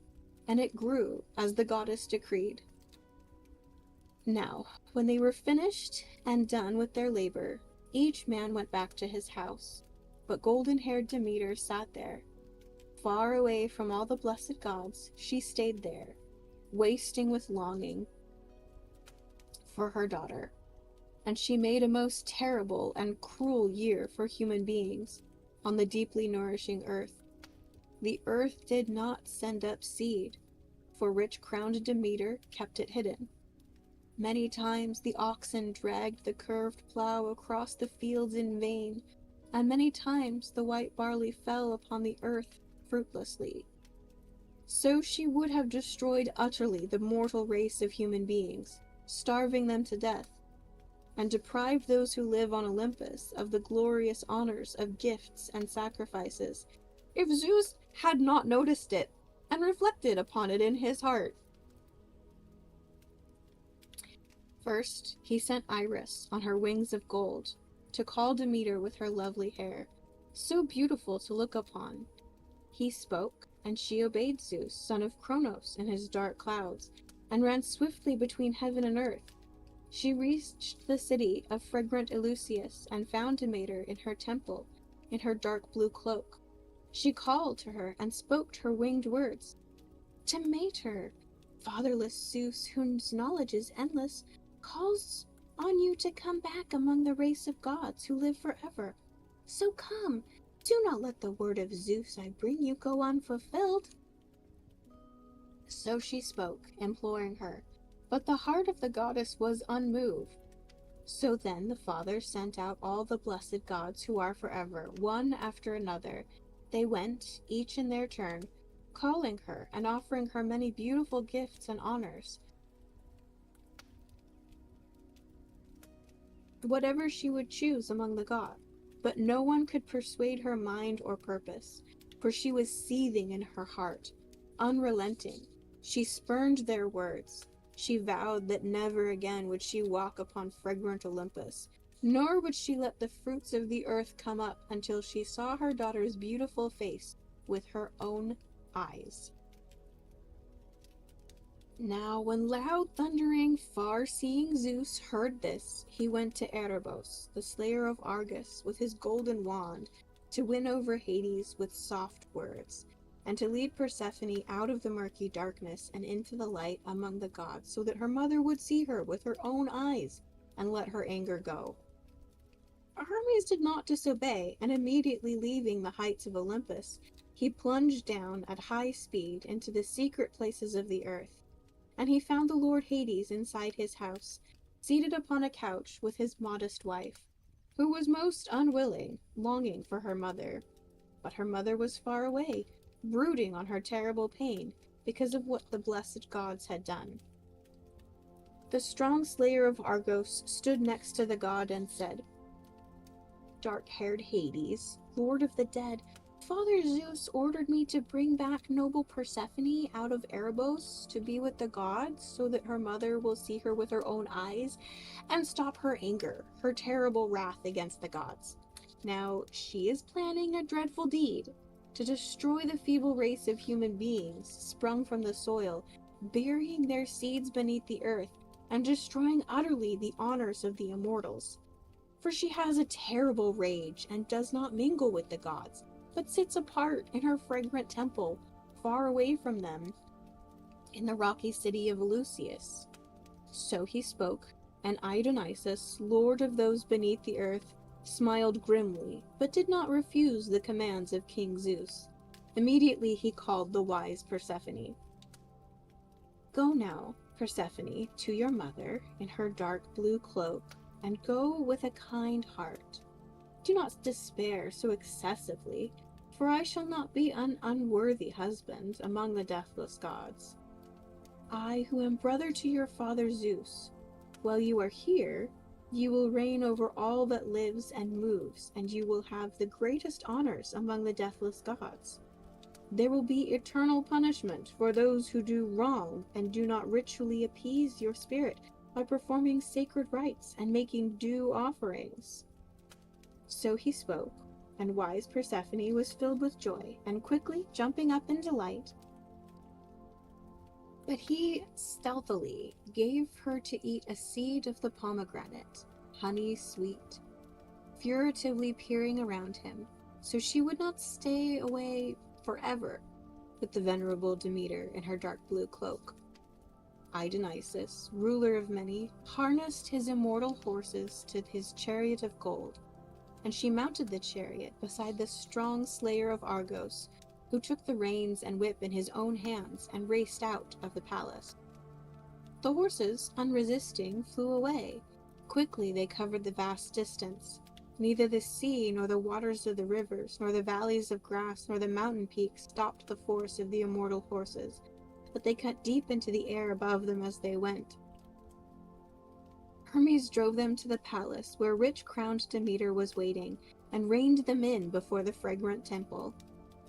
and it grew as the goddess decreed. Now, when they were finished and done with their labor, each man went back to his house, but golden-haired Demeter sat there. Far away from all the blessed gods, she stayed there, wasting with longing for her daughter. And she made a most terrible and cruel year for human beings on the deeply nourishing earth. The earth did not send up seed, for rich-crowned Demeter kept it hidden. Many times the oxen dragged the curved plow across the fields in vain, and many times the white barley fell upon the earth fruitlessly. So she would have destroyed utterly the mortal race of human beings, starving them to death. and deprived those who live on Olympus of the glorious honors of gifts and sacrifices, if Zeus had not noticed it and reflected upon it in his heart. First, he sent Iris on her wings of gold to call Demeter with her lovely hair, so beautiful to look upon. He spoke, and she obeyed Zeus, son of Cronos, in his dark clouds, and ran swiftly between heaven and earth. She reached the city of fragrant Eleusis and found Demeter in her temple, in her dark blue cloak. She called to her and spoke her winged words. Demeter, fatherless Zeus, whose knowledge is endless, calls on you to come back among the race of gods who live forever. So come, do not let the word of Zeus I bring you go unfulfilled. So she spoke, imploring her, but the heart of the goddess was unmoved. So then the Father sent out all the blessed gods who are forever, one after another. They went, each in their turn, calling her and offering her many beautiful gifts and honors. Whatever she would choose among the gods, but no one could persuade her mind or purpose, for she was seething in her heart, unrelenting. She spurned their words. She vowed that never again would she walk upon fragrant Olympus, nor would she let the fruits of the earth come up until she saw her daughter's beautiful face with her own eyes. Now, when loud thundering, far-seeing Zeus heard this, he went to Erebos, the slayer of Argus, with his golden wand, to win over Hades with soft words, and to lead Persephone out of the murky darkness and into the light among the gods, so that her mother would see her with her own eyes, and let her anger go. Hermes did not disobey, and immediately leaving the heights of Olympus, he plunged down at high speed into the secret places of the earth. And he found the Lord Hades inside his house, seated upon a couch with his modest wife, who was most unwilling, longing for her mother. But her mother was far away, brooding on her terrible pain, because of what the blessed gods had done. The strong slayer of Argos stood next to the god and said, Dark-haired Hades, lord of the dead, Father Zeus ordered me to bring back noble Persephone out of Erebos to be with the gods, so that her mother will see her with her own eyes and stop her anger, her terrible wrath against the gods. Now, she is planning a dreadful deed, to destroy the feeble race of human beings sprung from the soil, burying their seeds beneath the earth, and destroying utterly the honors of the immortals. For she has a terrible rage and does not mingle with the gods, but sits apart in her fragrant temple, far away from them, in the rocky city of Eleusis. So he spoke, and Dionysus, lord of those beneath the earth, smiled grimly, but did not refuse the commands of King Zeus. Immediately he called the wise Persephone. Go now, Persephone, to your mother, in her dark blue cloak, and go with a kind heart. Do not despair so excessively, for I shall not be an unworthy husband among the deathless gods. I, who am brother to your father Zeus, while you are here, you will reign over all that lives and moves, and you will have the greatest honors among the deathless gods. There will be eternal punishment for those who do wrong and do not ritually appease your spirit by performing sacred rites and making due offerings. So he spoke, and wise Persephone was filled with joy, and quickly jumping up in delight. But he stealthily gave her to eat a seed of the pomegranate, honey sweet, furtively peering around him, so she would not stay away forever with the venerable Demeter in her dark blue cloak. Dionysus, ruler of many, harnessed his immortal horses to his chariot of gold, and she mounted the chariot beside the strong slayer of Argos, who took the reins and whip in his own hands and raced out of the palace. The horses, unresisting, flew away. Quickly they covered the vast distance. Neither the sea, nor the waters of the rivers, nor the valleys of grass, nor the mountain peaks stopped the force of the immortal horses, but they cut deep into the air above them as they went. Hermes drove them to the palace where rich-crowned Demeter was waiting, and reined them in before the fragrant temple.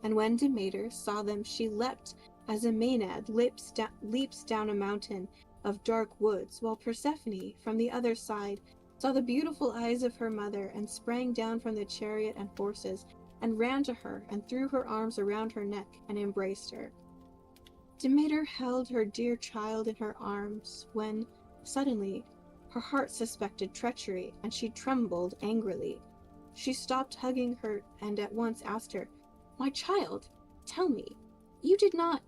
And when Demeter saw them, she leapt as a Maenad leaps down a mountain of dark woods, while Persephone, from the other side, saw the beautiful eyes of her mother, and sprang down from the chariot and horses, and ran to her, and threw her arms around her neck, and embraced her. Demeter held her dear child in her arms, when, suddenly, her heart suspected treachery, and she trembled angrily. She stopped hugging her, and at once asked her, "My child, tell me, you did not,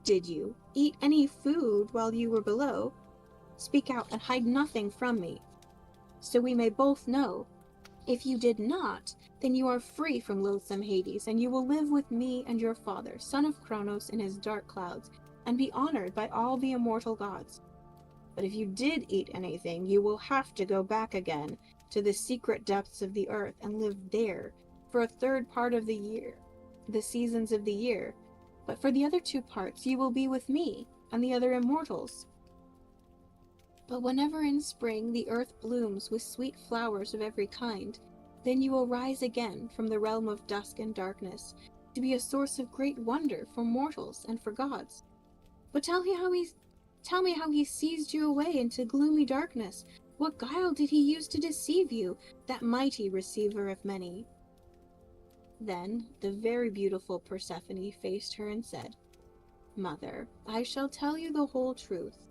did you, eat any food while you were below? Speak out and hide nothing from me, so we may both know. If you did not, then you are free from loathsome Hades, and you will live with me and your father, son of Kronos, in his dark clouds, and be honored by all the immortal gods. But if you did eat anything, you will have to go back again to the secret depths of the earth and live there for a third part of the year, the seasons of the year. But for the other 2 parts, you will be with me and the other immortals. But whenever in spring the earth blooms with sweet flowers of every kind, then you will rise again from the realm of dusk and darkness, to be a source of great wonder for mortals and for gods. But tell me how he seized you away into gloomy darkness. What guile did he use to deceive you, that mighty receiver of many?" Then the very beautiful Persephone faced her and said, "Mother, I shall tell you the whole truth.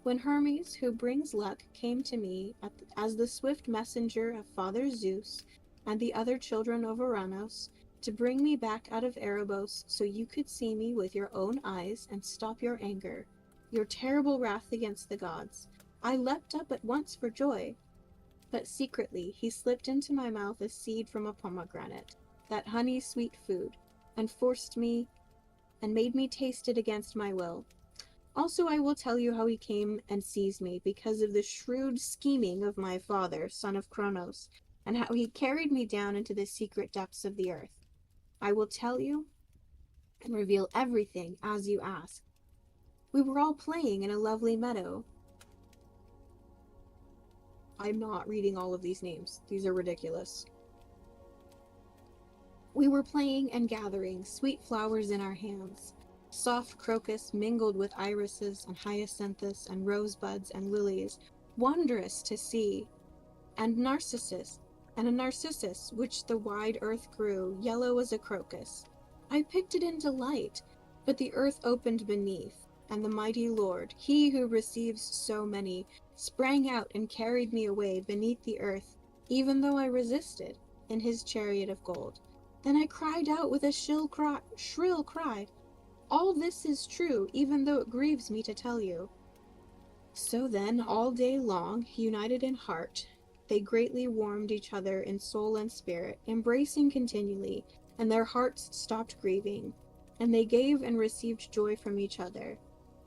When Hermes, who brings luck, came to me as the swift messenger of Father Zeus and the other children of Uranus, to bring me back out of Erebos so you could see me with your own eyes and stop your anger, your terrible wrath against the gods, I leapt up at once for joy. But secretly he slipped into my mouth a seed from a pomegranate, that honey-sweet food, and forced me and made me taste it against my will. Also I will tell you how he came and seized me, because of the shrewd scheming of my father, son of Kronos, and how he carried me down into the secret depths of the earth. I will tell you and reveal everything as you ask. We were all playing in a lovely meadow." I'm not reading all of these names. These are ridiculous. "We were playing and gathering sweet flowers in our hands. Soft crocus mingled with irises and hyacinthus and rosebuds and lilies, wondrous to see, and a narcissus which the wide earth grew, yellow as a crocus. I picked it in delight, but the earth opened beneath, and the mighty Lord, he who receives so many, sprang out and carried me away beneath the earth, even though I resisted, in his chariot of gold. Then I cried out with a shrill cry. All this is true, even though it grieves me to tell you. So then, all day long, united in heart, they greatly warmed each other in soul and spirit, embracing continually, and their hearts stopped grieving, and they gave and received joy from each other.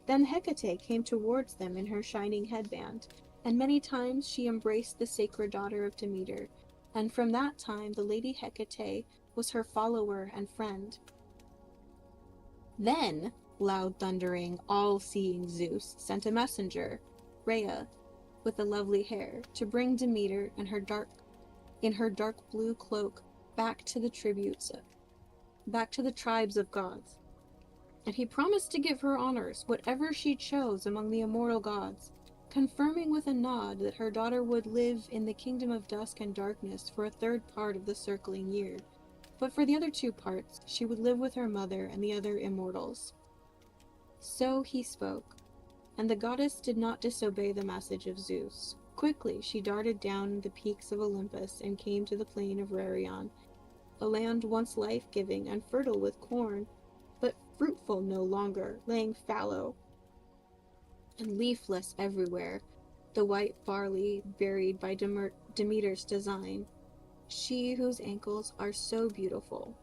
Then Hecate came towards them in her shining headband, and many times she embraced the sacred daughter of Demeter, and from that time the lady Hecate was her follower and friend. Then, loud thundering, all-seeing Zeus sent a messenger, Rhea, with the lovely hair, to bring Demeter in her dark blue cloak back to the tribes of gods. And he promised to give her honors, whatever she chose among the immortal gods, confirming with a nod that her daughter would live in the kingdom of dusk and darkness for a third part of the circling year, but for the other 2 parts she would live with her mother and the other immortals. So he spoke, and the goddess did not disobey the message of Zeus. Quickly she darted down the peaks of Olympus and came to the plain of Rarion, a land once life-giving and fertile with corn, but fruitful no longer, laying fallow and leafless everywhere, the white barley buried by Demeter's design, she whose ankles are so beautiful.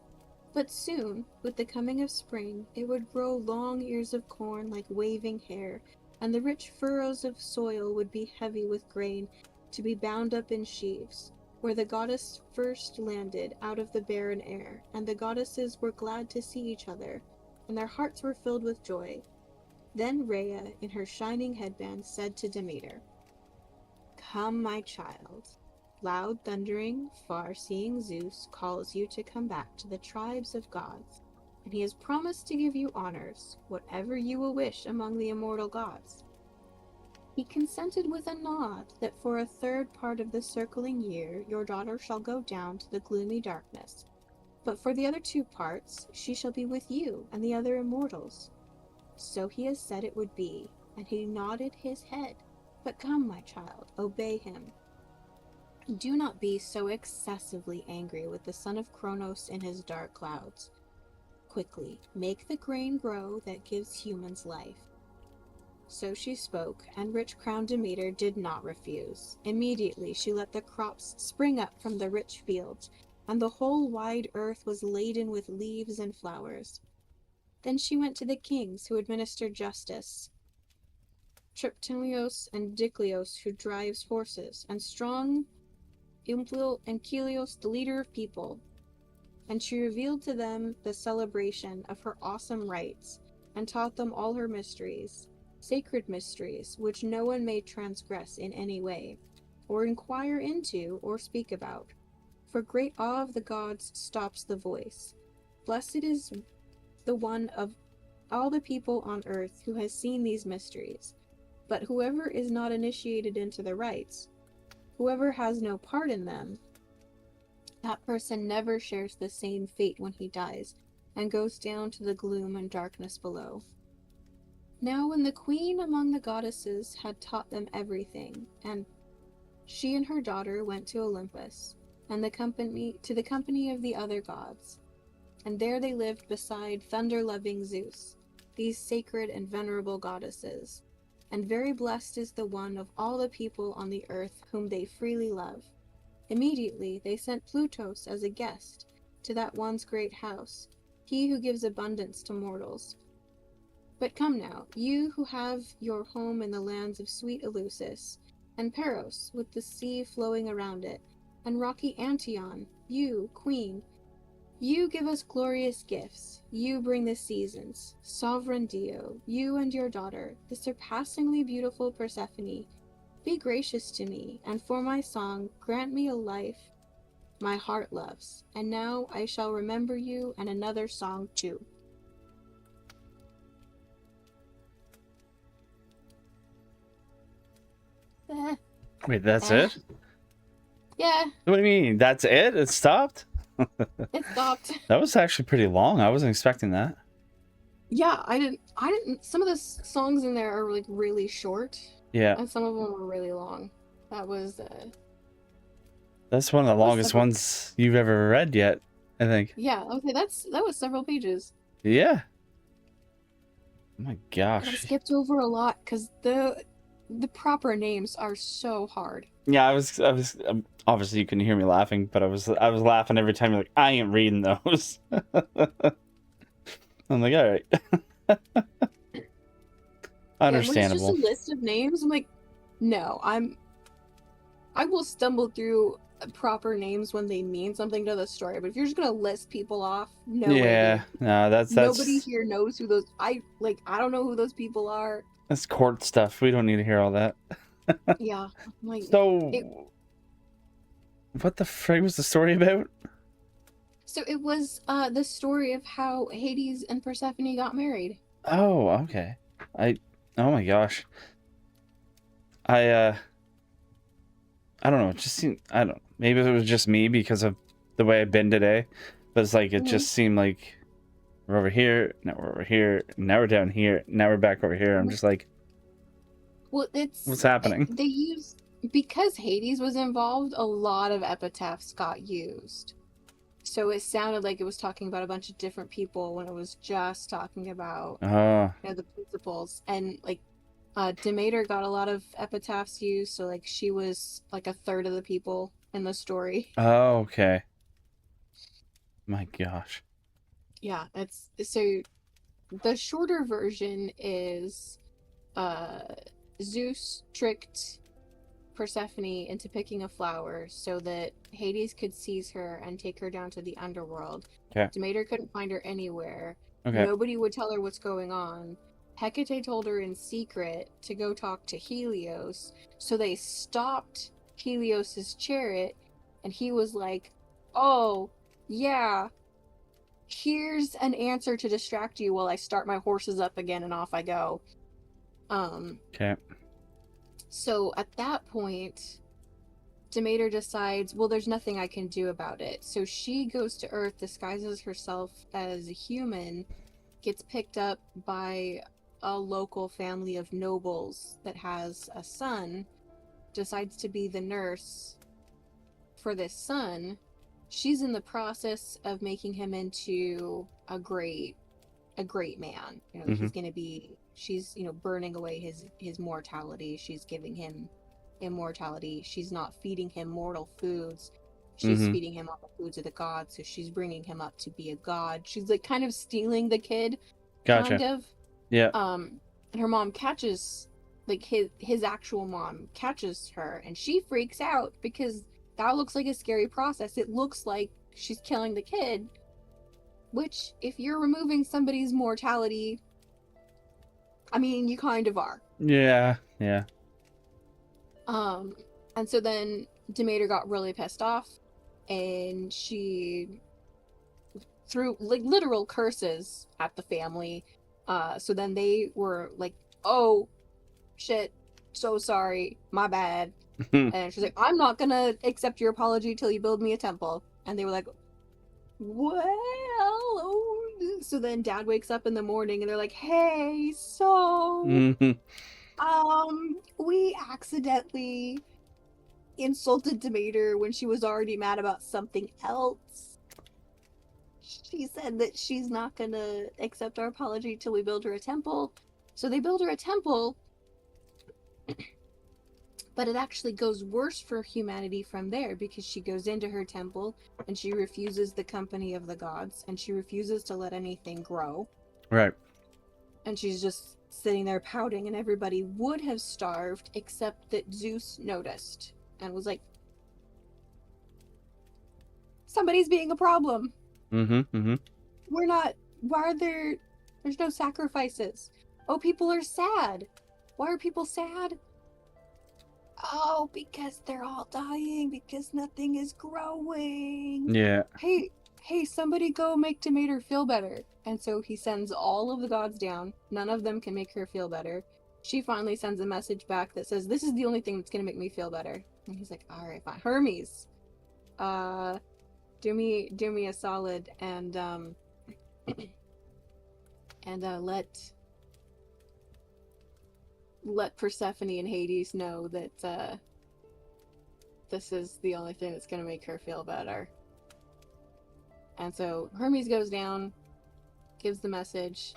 But soon, with the coming of spring, it would grow long ears of corn like waving hair, and the rich furrows of soil would be heavy with grain, to be bound up in sheaves, where the goddess first landed out of the barren air, and the goddesses were glad to see each other, and their hearts were filled with joy. Then Rhea, in her shining headband, said to Demeter, Come, my child. Loud thundering, far-seeing Zeus calls you to come back to the tribes of gods, and he has promised to give you honors, whatever you will wish among the immortal gods. He consented with a nod that for a third part of the circling year your daughter shall go down to the gloomy darkness, but for the other 2 parts she shall be with you and the other immortals. So he has said it would be, and he nodded his head. But come, my child, obey him. Do not be so excessively angry with the son of Kronos in his dark clouds. Quickly, make the grain grow that gives humans life. So she spoke, and rich-crowned Demeter did not refuse. Immediately she let the crops spring up from the rich fields, and the whole wide earth was laden with leaves and flowers. Then she went to the kings who administered justice, Triptilios and Dicleos who drives horses, and strong Umplil and Kelios the leader of people. And she revealed to them the celebration of her awesome rites, and taught them all her mysteries, sacred mysteries, which no one may transgress in any way, or inquire into, or speak about. For great awe of the gods stops the voice. Blessed is the one of all the people on earth who has seen these mysteries. But whoever is not initiated into the rites, whoever has no part in them, that person never shares the same fate when he dies, and goes down to the gloom and darkness below. Now when the queen among the goddesses had taught them everything, and she and her daughter went to Olympus, and to the company of the other gods, and there they lived beside thunder-loving Zeus, these sacred and venerable goddesses. And very blessed is the one of all the people on the earth whom they freely love. Immediately they sent Plutos as a guest to that one's great house, he who gives abundance to mortals. But come now, you who have your home in the lands of sweet Eleusis, and Paros with the sea flowing around it, and rocky Antion, you, queen, you give us glorious gifts, you bring the seasons, sovereign Dio, you and your daughter, the surpassingly beautiful Persephone, be gracious to me, and for my song grant me a life my heart loves, and now I shall remember you and another song too. Wait, that's it? Yeah. What do you mean? That's it? It stopped? It stopped. That was actually pretty long. I wasn't expecting that. Yeah, I didn't some of the songs in there are like really short. Yeah. And some of them were really long. That was That's one of the longest ones you've ever read yet, I think. Yeah, okay, that was several pages. Yeah. Oh my gosh. I skipped over a lot because the proper names are so hard. Yeah, I was obviously you couldn't hear me laughing, but I was laughing every time you're like, I ain't reading those. I'm like, all right. Understandable. Yeah, when it's just a list of names, I'm like, no, I will stumble through proper names when they mean something to the story, but if you're just gonna list people off, no way. Yeah, no, that's nobody here knows who those I don't know who those people are. That's court stuff. We don't need to hear all that. Yeah. Like, so what the frig was the story about? So it was the story of how Hades and Persephone got married. Oh, okay. Oh my gosh. I don't know. It just seemed, I don't know. Maybe it was just me because of the way I've been today, but it's like it just seemed like we're over here, now we're over here, now we're down here, now we're back over here. I'm just like, well, what's happening? They used, because Hades was involved, a lot of epitaphs got used. So it sounded like it was talking about a bunch of different people when it was just talking about the principles. And like Demeter got a lot of epitaphs used, so like she was like a third of the people in the story. Oh, okay. My gosh. Yeah, it's so the shorter version is Zeus tricked Persephone into picking a flower so that Hades could seize her and take her down to the underworld. Okay. Demeter couldn't find her anywhere. Okay. Nobody would tell her what's going on. Hecate told her in secret to go talk to Helios, so they stopped Helios's chariot, and he was like, oh, yeah, here's an answer to distract you while I start my horses up again, and off I go. Okay. So at that point, Demeter decides, well, there's nothing I can do about it. So she goes to Earth, disguises herself as a human, gets picked up by a local family of nobles that has a son, decides to be the nurse for this son. She's in the process of making him into a great man. You know, he's gonna be, she's, you know, burning away his mortality. She's giving him immortality. She's not feeding him mortal foods. She's feeding him all the foods of the gods. So she's bringing him up to be a god. She's like kind of stealing the kid, kind of. Yeah. And her mom catches, like his actual mom catches her, and she freaks out because that looks like a scary process. It looks like she's killing the kid, which, if you're removing somebody's mortality, I mean, you kind of are. Yeah. Yeah. And so then Demeter got really pissed off, and she threw like literal curses at the family. So then they were like, oh shit, so sorry, my bad. And she's like, I'm not gonna accept your apology till you build me a temple. And they were like, well, oh. So then dad wakes up in the morning and they're like, hey, so we accidentally insulted Demeter when she was already mad about something else. She said that she's not gonna accept our apology till we build her a temple. So they build her a temple, but it actually goes worse for humanity from there, because she goes into her temple and she refuses the company of the gods, and she refuses to let anything grow. Right. And she's just sitting there pouting, and everybody would have starved except that Zeus noticed and was like, somebody's being a problem. We're not, there's no sacrifices. Oh, people are sad. Why are people sad? Oh, because they're all dying, because nothing is growing. Yeah. Hey, somebody go make Demeter feel better. And so he sends all of the gods down. None of them can make her feel better. She finally sends a message back that says, this is the only thing that's going to make me feel better. And he's like, all right, fine. Hermes, do me a solid and let Persephone and Hades know that this is the only thing that's going to make her feel better. And so Hermes goes down, gives the message.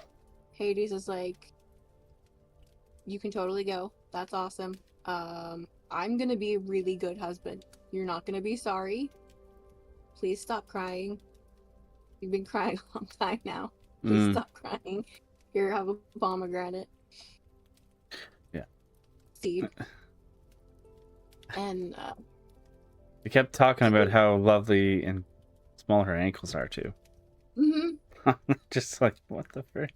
Hades is like, you can totally go. That's awesome. I'm going to be a really good husband. You're not going to be sorry. Please stop crying. You've been crying a long time now. Please stop crying. Here, have a pomegranate. Yeah. Seed. And they kept talking about how lovely and small her ankles are too. Just like, what the frick?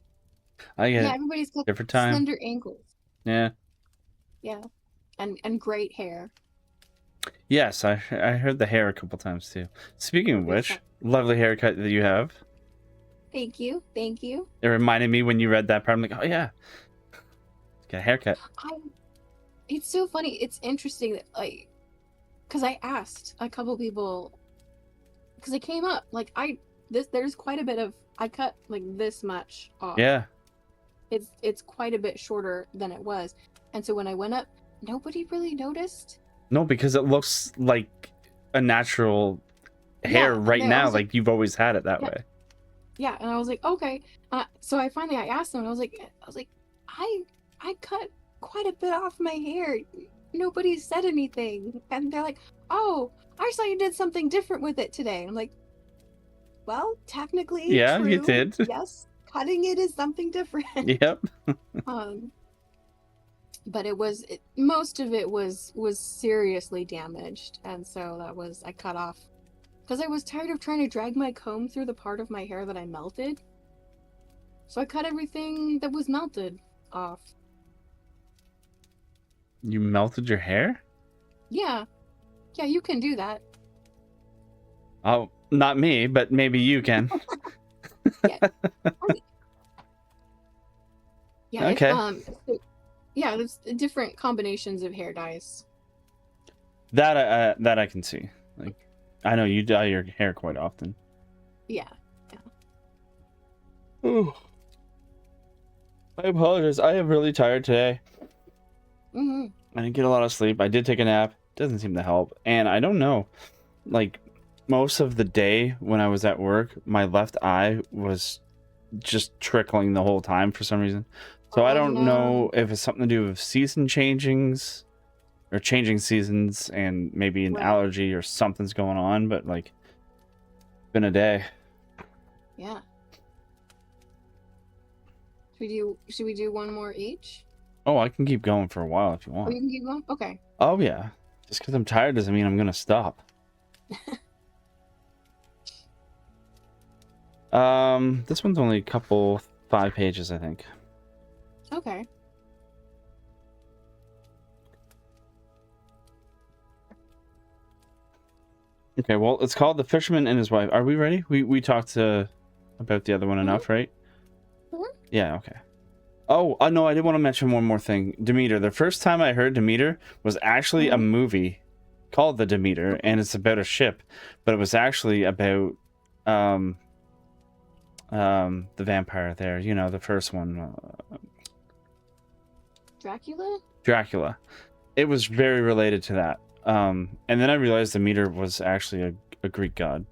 I get yeah, everybody's got different time. slender ankles. Yeah. Yeah. And great hair. Yes, I heard the hair a couple times too. Speaking of which, lovely haircut that you have. Thank you. Thank you. It reminded me when you read that part. I'm like, oh yeah, got a haircut. It's so funny. It's interesting that, like, because I asked a couple people, because it came up, like, there's quite a bit of, I cut like this much off. Yeah. It's quite a bit shorter than it was. And so when I went up, nobody really noticed. No, because it looks like a natural hair right now, like you've always had it that way. Yeah, and I was like, okay. So I asked them, and I was like, I cut quite a bit off my hair. Nobody said anything, and they're like, oh, I saw you did something different with it today. And I'm like, well, technically, yeah, true. You did. Yes, cutting it is something different. Yep. But most of it was seriously damaged, and so I cut off because I was tired of trying to drag my comb through the part of my hair that I melted. So I cut everything that was melted, off. You melted your hair? Yeah. Yeah, you can do that. Oh, not me, but maybe you can. Yeah. Yeah, Okay. yeah, there's different combinations of hair dyes. That I can see. Like, I know you dye your hair quite often. Yeah. Ooh. I apologize. I am really tired today. Mm-hmm. I didn't get a lot of sleep. I did take a nap. Doesn't seem to help. And I don't know. Like, most of the day when I was at work, my left eye was just trickling the whole time for some reason. So I Oh don't know no. if it's something to do with season changings or changing seasons and maybe an Right. allergy or something's going on, but like, it's been a day. Yeah. Should we do one more each? Oh, I can keep going for a while if you Oh, want. you can keep going? Okay. Oh, yeah. Just because I'm tired doesn't mean I'm going to stop. This one's only a couple, 5 pages, I think. Okay. Okay, well, it's called The Fisherman and His Wife. Are we ready? We talked about the other one enough, right? Yeah, okay. Oh, no, I did want to mention one more thing. Demeter. The first time I heard Demeter was actually a movie called The Demeter, and it's about a ship, but it was actually about the vampire there, you know, the first one. Dracula? Dracula. It was very related to that. And then I realized Demeter was actually a Greek god.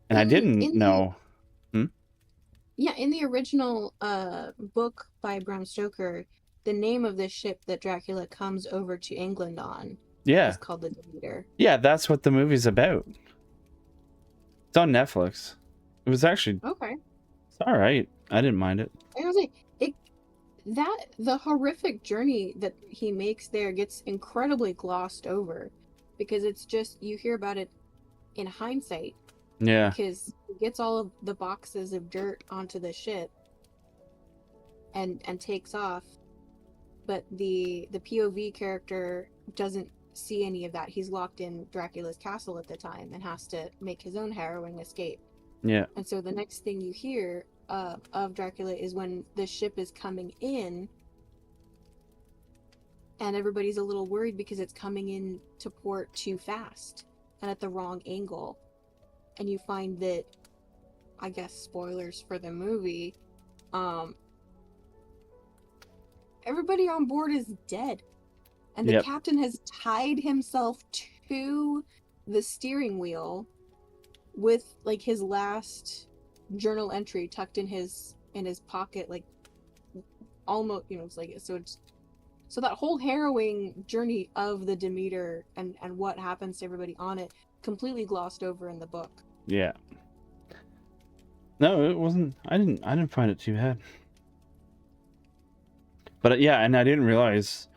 And I didn't know. Yeah, in the original book by Bram Stoker, the name of this ship that Dracula comes over to England on is called the Demeter. Yeah, that's what the movie's about. It's on Netflix. It was actually Okay. It's all right. I didn't mind it. I was like, the horrific journey that he makes there gets incredibly glossed over because it's just you hear about it in hindsight. Yeah. Because he gets all of the boxes of dirt onto the ship and takes off, but the POV character doesn't see any of that. He's locked in Dracula's castle at the time and has to make his own harrowing escape. Yeah. And so the next thing you hear of Dracula is when the ship is coming in, and everybody's a little worried because it's coming in to port too fast and at the wrong angle. And you find that, I guess, spoilers for the movie, everybody on board is dead. And the captain has tied himself to the steering wheel with like his last journal entry tucked in his pocket, like almost, you know, it's like so that whole harrowing journey of the Demeter and what happens to everybody on it completely glossed over in the book. Yeah. No, it wasn't. I didn't find it too bad. But yeah, and I didn't realize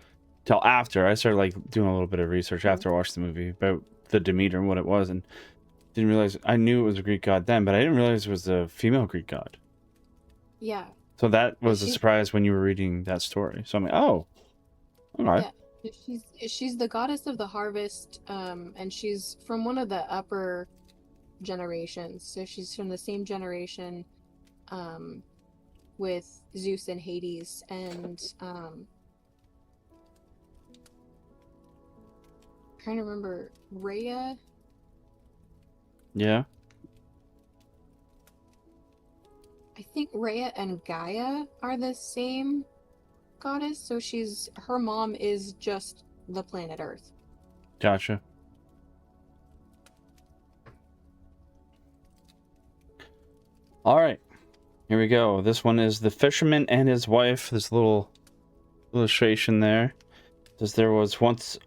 till after I started like doing a little bit of research after I watched the movie about the Demeter and what it was, and didn't realize. I knew it was a Greek god then, but I didn't realize it was a female Greek god. Yeah. So that was a surprise when you were reading that story. So I'm like, oh, all right. Yeah. She's the goddess of the harvest, and she's from one of the upper generations. So she's from the same generation with Zeus and Hades, and trying to remember Rhea. Yeah. I think Rhea and Gaia are the same goddess, so her mom is just the planet Earth. Gotcha. All right, here we go. This one is The Fisherman and His Wife. This little illustration there says there was once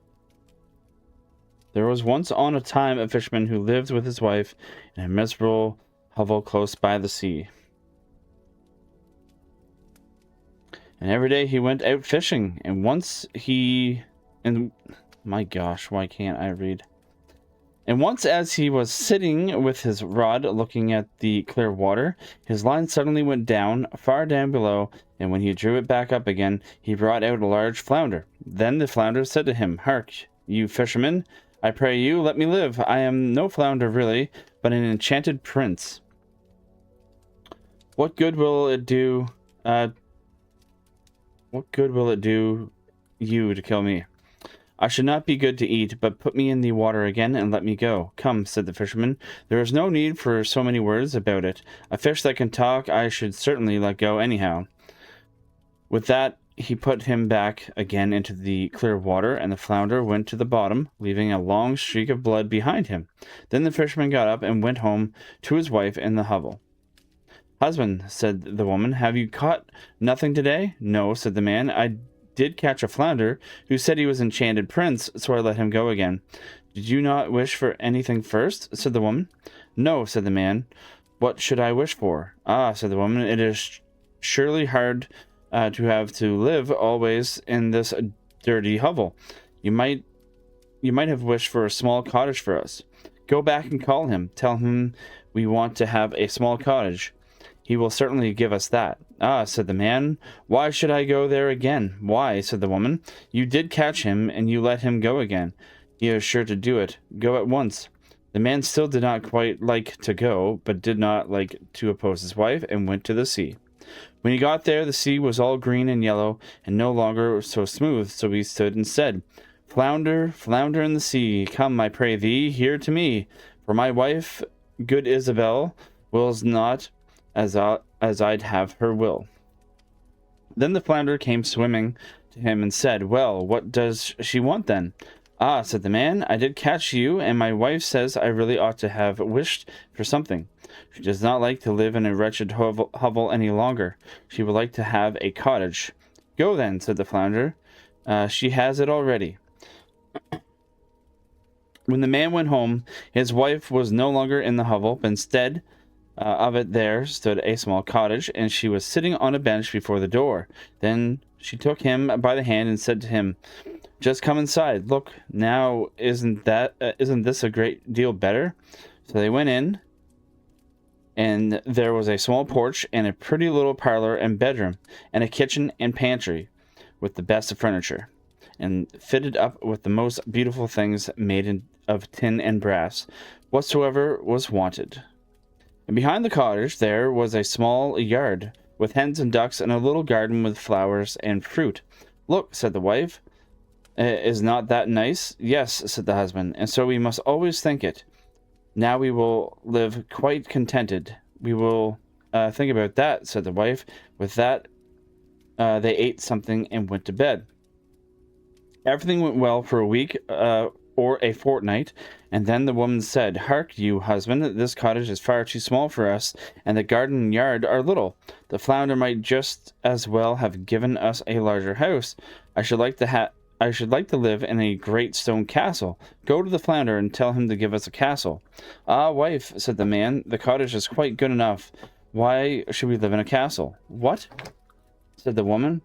on a time a fisherman who lived with his wife in a miserable hovel close by the sea. And every day he went out fishing, and my gosh, why can't I read? And once as he was sitting with his rod looking at the clear water, his line suddenly went down, far down below, and when he drew it back up again, he brought out a large flounder. Then the flounder said to him, "Hark, you fisherman, I pray you, let me live. I am no flounder really, but an enchanted prince. What good will it do, you to kill me? I should not be good to eat, but put me in the water again and let me go." "Come," said the fisherman, "there is no need for so many words about it. A fish that can talk I should certainly let go anyhow." With that, he put him back again into the clear water, and the flounder went to the bottom, leaving a long streak of blood behind him. Then the fisherman got up and went home to his wife in the hovel. "Husband," said the woman, "have you caught nothing today?" "No," said the man, "I did catch a flounder who said he was enchanted prince, so I let him go again." "Did you not wish for anything first?" said the woman. "No," said the man. "What should I wish for?" "Ah," said the woman, "it is surely hard to have to live always in this dirty hovel. You might have wished for a small cottage for us." "Go back and call him. Tell him we want to have a small cottage. He will certainly give us that." "Ah," said the man, "why should I go there again?" "Why," said the woman, "you did catch him, and you let him go again. He is sure to do it. Go at once." The man still did not quite like to go, but did not like to oppose his wife, and went to the sea. When he got there, the sea was all green and yellow, and no longer so smooth, so he stood and said, "Flounder, flounder in the sea, come, I pray thee, here to me, for my wife, good Isabel, wills not as I'd have her will." Then the flounder came swimming to him and said, "Well, what does she want then?" "Ah," said the man, "I did catch you, and my wife says I really ought to have wished for something. She does not like to live in a wretched hovel any longer. She would like to have a cottage." "Go then," said the flounder. "She has it already." When the man went home, his wife was no longer in the hovel, but instead of it there stood a small cottage, and she was sitting on a bench before the door. Then she took him by the hand and said to him, "Just come inside. Look, now isn't this a great deal better?" So they went in, and there was a small porch and a pretty little parlor and bedroom, and a kitchen and pantry with the best of furniture, and fitted up with the most beautiful things made of tin and brass, whatsoever was wanted. And behind the cottage there was a small yard, with hens and ducks, and a little garden with flowers and fruit. "Look," said the wife, "is not that nice?" "Yes," said the husband, "and so we must always think it. Now we will live quite contented." "We will think about that," said the wife. With that, they ate something and went to bed. Everything went well for a week or a fortnight, and then the woman said, "Hark you, husband, this cottage is far too small for us, and the garden and yard are little. The flounder might just as well have given us a larger house. I should like to live in a great stone castle. Go to the flounder and tell him to give us a castle." "Ah, wife," said the man, "the cottage is quite good enough. Why should we live in a castle?" "What?" said the woman.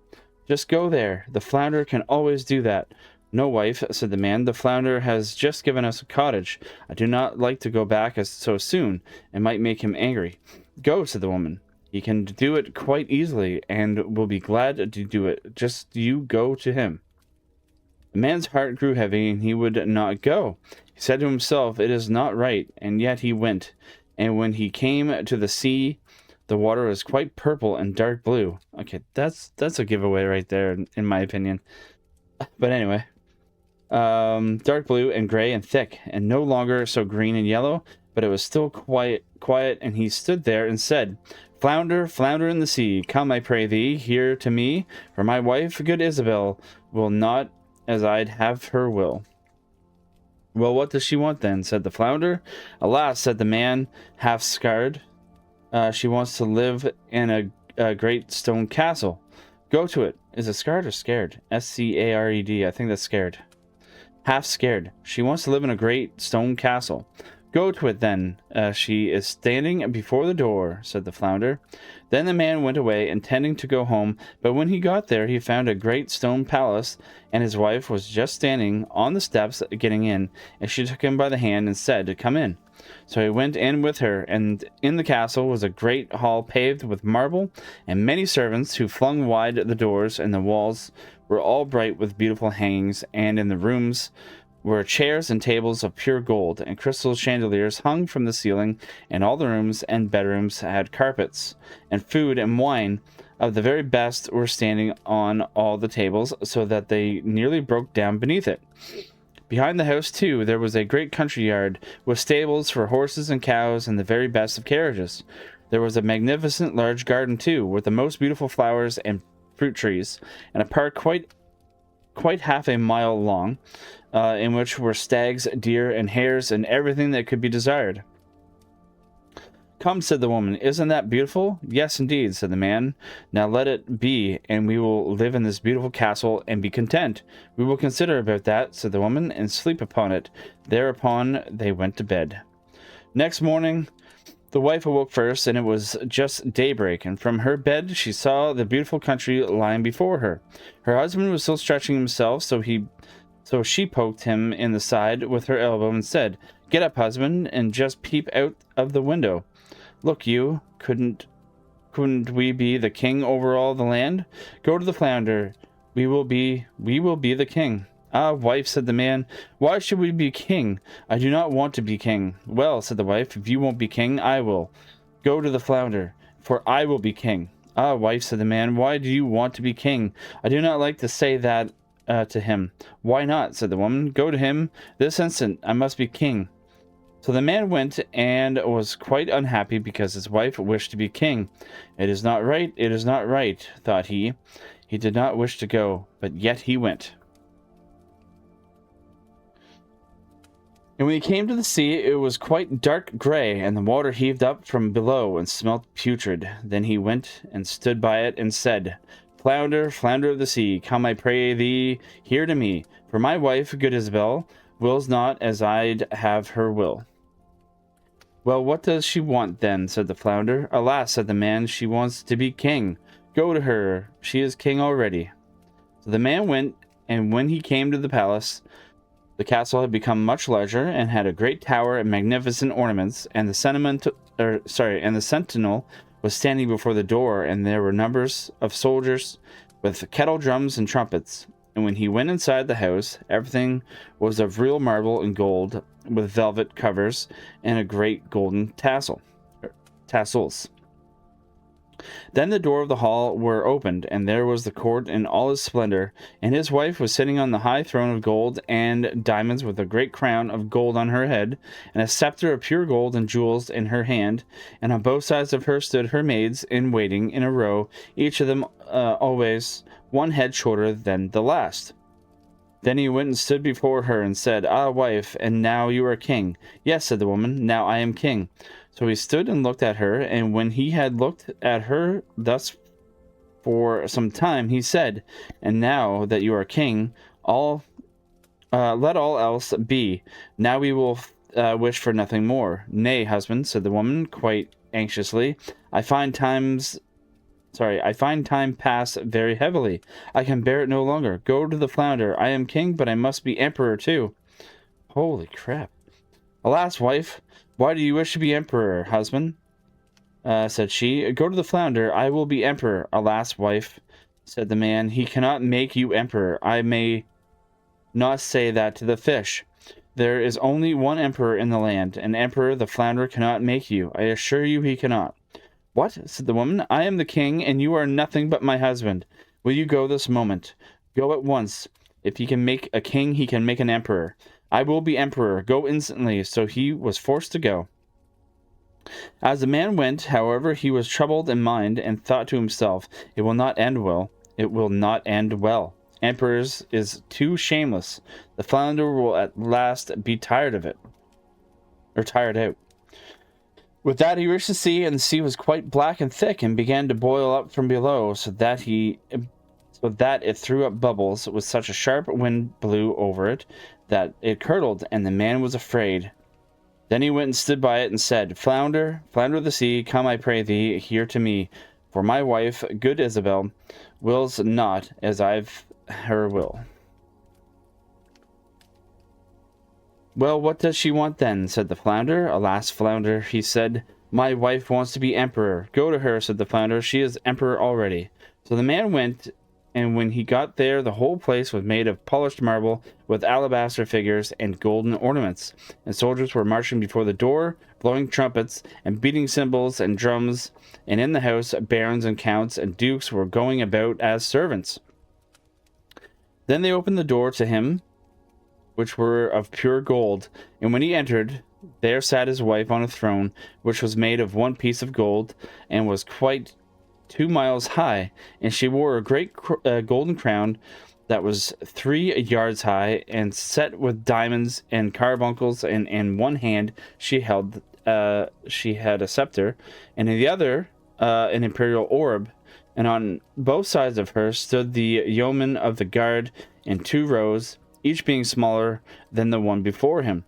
"Just go there. The flounder can always do that." "No, wife," said the man, "the flounder has just given us a cottage. I do not like to go back so soon. It might make him angry." "Go," said the woman. "He can do it quite easily, and will be glad to do it. Just you go to him." The man's heart grew heavy, and he would not go. He said to himself, "It is not right," and yet he went. And when he came to the sea, the water was quite purple and dark blue. Okay, that's a giveaway right there, in my opinion. But anyway, dark blue and gray and thick, and no longer so green and yellow, but it was still quiet, and he stood there and said, "Flounder, flounder in the sea, come, I pray thee, here to me, for my wife, good Isabel, will not as I'd have her will." "Well, what does she want then?" said the flounder. "Alas," said the man, half scared, "she wants to live in a great stone castle." "Go to it." Is it scared or scared? SCARED. I think that's scared. Half scared. "She wants to live in a great stone castle." Go to it then. She is standing before the door, said the flounder. Then the man went away, intending to go home, but when he got there, he found a great stone palace, and his wife was just standing on the steps getting in, and she took him by the hand and said, "Come in." So he went in with her, and in the castle was a great hall paved with marble, and many servants who flung wide the doors, and the walls were all bright with beautiful hangings, and in the rooms were chairs and tables of pure gold, and crystal chandeliers hung from the ceiling, and all the rooms and bedrooms had carpets, and food and wine of the very best were standing on all the tables, so that they nearly broke down beneath it. Behind the house, too, there was a great country yard, with stables for horses and cows, and the very best of carriages. There was a magnificent large garden, too, with the most beautiful flowers and fruit trees, and a park quite half a mile long, in which were stags, deer, and hares, and everything that could be desired. "Come," said the woman, "isn't that beautiful?" "Yes, indeed," said the man. "Now let it be, and we will live in this beautiful castle and be content." "We will consider about that," said the woman, "and sleep upon it." Thereupon they went to bed. Next morning, the wife awoke first, and it was just daybreak, and from her bed she saw the beautiful country lying before her. Her husband was still stretching himself, so she poked him in the side with her elbow and said, "Get up, husband, and just peep out of the window. Look you, couldn't we be the king over all the land? Go to the flounder. We will be the king." "Ah, wife," said the man, "why should we be king? I do not want to be king." "Well," said the wife, "if you won't be king, I will. Go to the flounder, for I will be king." "Ah, wife," said the man, "why do you want to be king? I do not like to say that to him." "Why not?" said the woman. "Go to him this instant. I must be king." So the man went, and was quite unhappy because his wife wished to be king. It is not right, thought he. He did not wish to go, but yet he went. And when he came to the sea, it was quite dark gray, and the water heaved up from below and smelt putrid. Then he went and stood by it and said, "Flounder, flounder of the sea, come, I pray thee, here to me. For my wife, good Isabel, wills not as I'd have her will." "Well, what does she want then?" said the flounder. "Alas," said the man, "she wants to be king. Go to her, she is king already." So the man went, and when he came to the palace, the castle had become much larger, and had a great tower and magnificent ornaments, and the sentinel was standing before the door, and there were numbers of soldiers with kettle drums and trumpets. And when he went inside the house, everything was of real marble and gold, with velvet covers and a great golden tassels. Then the door of the hall were opened, and there was the court in all its splendor, and his wife was sitting on the high throne of gold and diamonds, with a great crown of gold on her head, and a scepter of pure gold and jewels in her hand, and on both sides of her stood her maids in waiting in a row, each of them always one head shorter than the last. Then he went and stood before her and said, "Ah, wife, and now you are king." "Yes," said the woman, "now I am king." So he stood and looked at her, and when he had looked at her thus for some time, he said, "And now that you are king, let all else be. Now we will wish for nothing more." "Nay, husband," said the woman, quite anxiously, I find time pass very heavily. I can bear it no longer. Go to the flounder. I am king, but I must be emperor too." Holy crap. "Alas, wife, why do you wish to be emperor, husband?" Said she. "Go to the flounder. I will be emperor." "Alas, wife," said the man, "he cannot make you emperor. I may not say that to the fish. There is only one emperor in the land. An emperor the flounder cannot make you. I assure you he cannot." "What?" said the woman. "I am the king, and you are nothing but my husband. Will you go this moment? Go at once. If he can make a king, he can make an emperor. I will be emperor. Go instantly." So he was forced to go. As the man went, however, he was troubled in mind, and thought to himself, "It will not end well. It will not end well. Emperors is too shameless. The flounder will at last be tired of it, or tired out." With that he reached the sea, and the sea was quite black and thick, and began to boil up from below, so that it threw up bubbles, with such a sharp wind blew over it, that it curdled, and the man was afraid. Then he went and stood by it and said, Flounder, flounder of the sea, come, I pray thee, here to me. For my wife, good Isabel, wills not as I've her will. Well, what does she want then? Said the flounder. Alas, flounder, he said, my wife wants to be emperor. Go to her, said the flounder. She is emperor already. So the man went, and when he got there, the whole place was made of polished marble, with alabaster figures and golden ornaments. And soldiers were marching before the door, blowing trumpets, and beating cymbals and drums. And in the house, barons and counts and dukes were going about as servants. Then they opened the door to him, which were of pure gold. And when he entered, there sat his wife on a throne, which was made of one piece of gold, and was quite 2 miles high, and she wore a great golden crown that was 3 yards high, and set with diamonds and carbuncles, and in one hand she had a scepter, and in the other an imperial orb, and on both sides of her stood the yeomen of the guard in 2 rows, each being smaller than the one before him,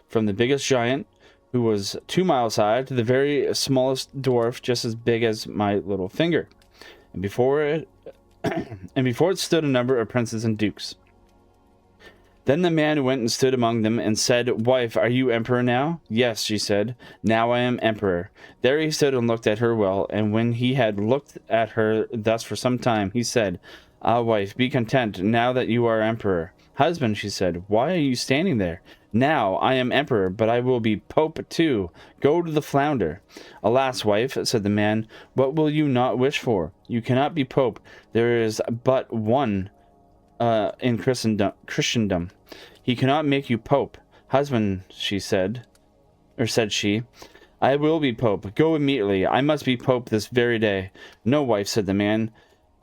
from the biggest giant, who was 2 miles high, to the very smallest dwarf, just as big as my little finger. And before it stood a number of princes and dukes. Then the man went and stood among them, and said, Wife, are you emperor now? Yes, she said, now I am emperor. There he stood and looked at her well, and when he had looked at her thus for some time, he said, Ah, wife, be content, now that you are emperor. Husband, she said, why are you standing there? Now I am emperor, but I will be pope too. Go to the flounder. Alas, wife, said the man, what will you not wish for? You cannot be pope. There is but one in Christendom. He cannot make you pope. Husband, said she, I will be pope. Go immediately. I must be pope this very day. No, wife, said the man.